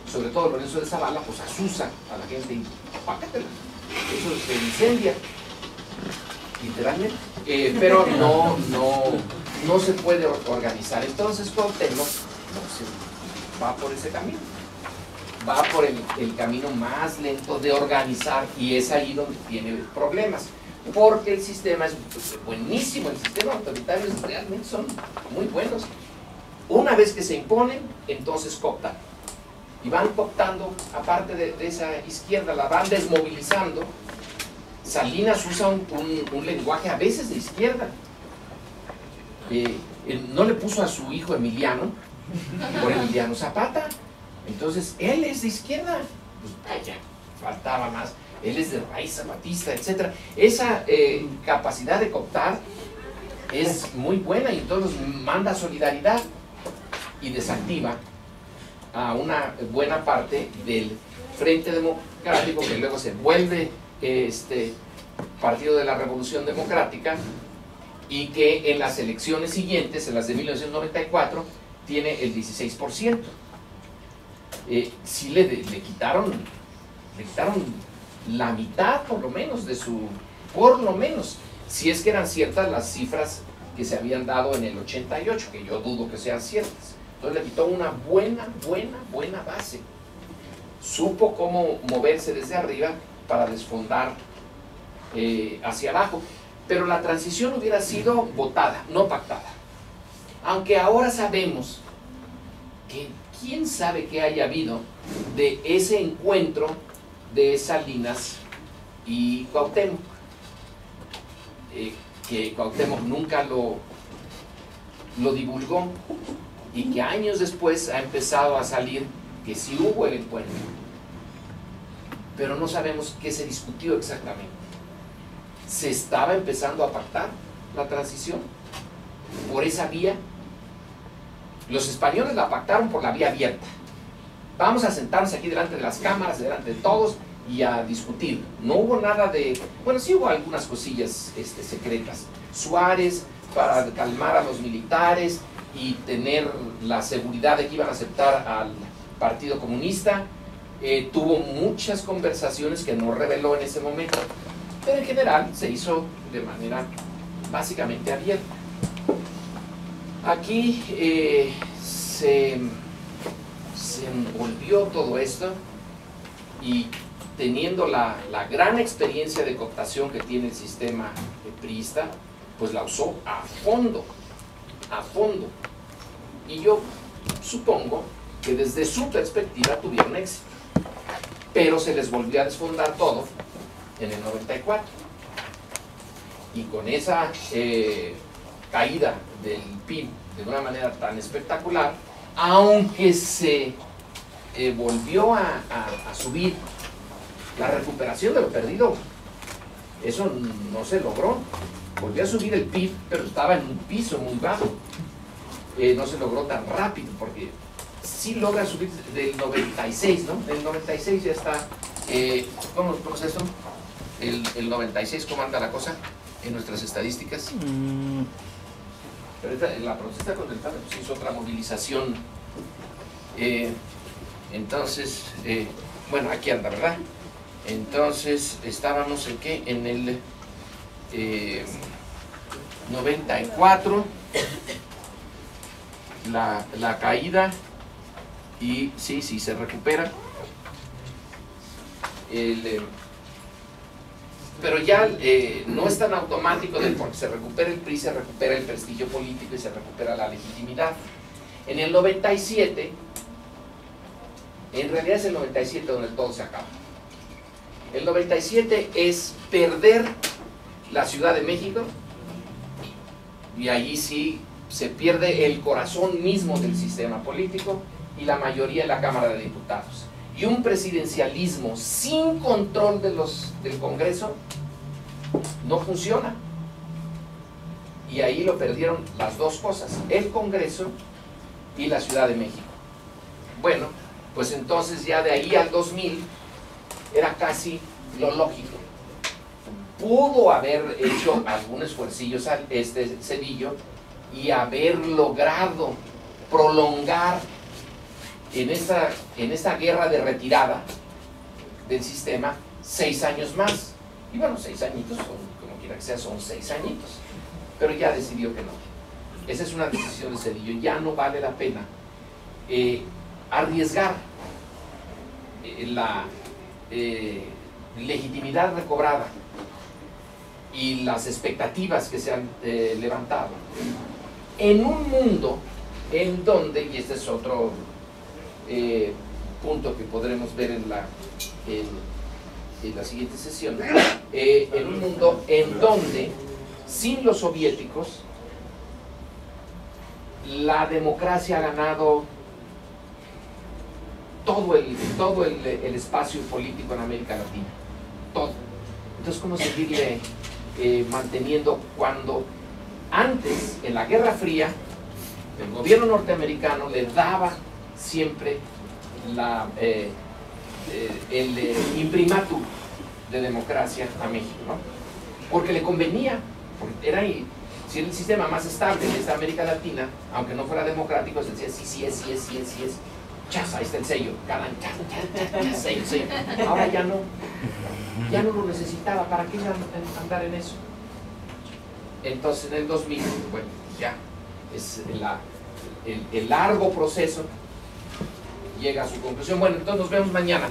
sobre todo Lorenzo de Zavala, pues asusan a la gente y pácatela. Eso se incendia, literalmente. Pero no se puede organizar. Entonces Cuauhtémoc va por ese camino. Va por el camino más lento de organizar, y es ahí donde tiene problemas. Porque el sistema es buenísimo, el sistema autoritario realmente son muy buenos. Una vez que se imponen, entonces cooptan. Y van cooptando, aparte de esa izquierda, la van desmovilizando Salinas usa un lenguaje a veces de izquierda. No le puso a su hijo Emiliano por Emiliano Zapata. Entonces, él es de izquierda. Pues vaya, faltaba más. Él es de raíz zapatista, etc. Esa capacidad de cooptar es muy buena y entonces manda solidaridad y desactiva a una buena parte del Frente Democrático, que luego se vuelve Partido de la Revolución Democrática, y que en las elecciones siguientes, en las de 1994, tiene el 16%. Sí le quitaron la mitad, por lo menos, si es que eran ciertas las cifras que se habían dado en el 88, que yo dudo que sean ciertas. Entonces le quitó una buena base. Supo cómo moverse desde arriba para desfondar hacia abajo. Pero la transición hubiera sido votada, no pactada. Aunque ahora sabemos que quién sabe qué haya habido de ese encuentro de Salinas y Cuauhtémoc. Que Cuauhtémoc nunca lo divulgó, y que años después ha empezado a salir que sí hubo el encuentro, pero no sabemos qué se discutió exactamente. ¿Se estaba empezando a pactar la transición por esa vía? Los españoles la pactaron por la vía abierta. Vamos a sentarnos aquí delante de las cámaras, delante de todos, y a discutir. No hubo nada de... Bueno, sí hubo algunas cosillas secretas. Suárez, para calmar a los militares y tener la seguridad de que iban a aceptar al Partido Comunista, tuvo muchas conversaciones que no reveló en ese momento, pero en general se hizo de manera básicamente abierta. Aquí se envolvió todo esto, y teniendo la gran experiencia de cooptación que tiene el sistema priista, pues la usó a fondo. Y yo supongo que desde su perspectiva tuvieron éxito, pero se les volvió a desfondar todo en el 94. Y con esa caída del PIB de una manera tan espectacular, aunque se volvió a subir, la recuperación de lo perdido, eso no se logró. Volvió a subir el PIB, pero estaba en un piso muy bajo. No se logró tan rápido, porque sí logra subir del 96, ¿no? El 96 ya está, ¿cómo es eso? El 96, ¿cómo anda la cosa en nuestras estadísticas? Pero la protesta contra el PAN pues hizo otra movilización. Entonces, bueno, aquí anda, ¿verdad? Entonces, estábamos en ¿qué? En el 94, la caída, y sí, se recupera. Pero ya no es tan automático, porque se recupera el PRI, se recupera el prestigio político y se recupera la legitimidad. En el 97, en realidad es el 97 donde todo se acaba. El 97 es perder la Ciudad de México, y allí sí se pierde el corazón mismo del sistema político y la mayoría de la Cámara de Diputados. Y un presidencialismo sin control del Congreso no funciona. Y ahí lo perdieron las dos cosas, el Congreso y la Ciudad de México. Bueno, pues entonces ya de ahí al 2000 era casi lo lógico. Pudo haber hecho algún esfuercillo Zedillo y haber logrado prolongar en esta guerra de retirada del sistema 6 años más. Y bueno, 6 añitos, como quiera que sea, son 6 añitos. Pero ya decidió que no. Esa es una decisión de Zedillo. Ya no vale la pena arriesgar la legitimidad recobrada y las expectativas que se han levantado en un mundo en donde, y este es otro punto que podremos ver la siguiente sesión, en un mundo en donde, sin los soviéticos, la democracia ha ganado todo el espacio político en América Latina, todo. Entonces, ¿cómo seguirle manteniendo cuando antes, en la Guerra Fría, el gobierno norteamericano le daba siempre el imprimatur de democracia a México, ¿no? Porque le convenía, porque era el sistema más estable de esta América Latina, aunque no fuera democrático, se decía sí es. Chas, ahí está el sello, cada sello. Ahora ya no lo necesitaba, ¿para qué andar en eso? Entonces en el 2000, bueno, ya es el largo proceso llega a su conclusión. Bueno, entonces nos vemos mañana.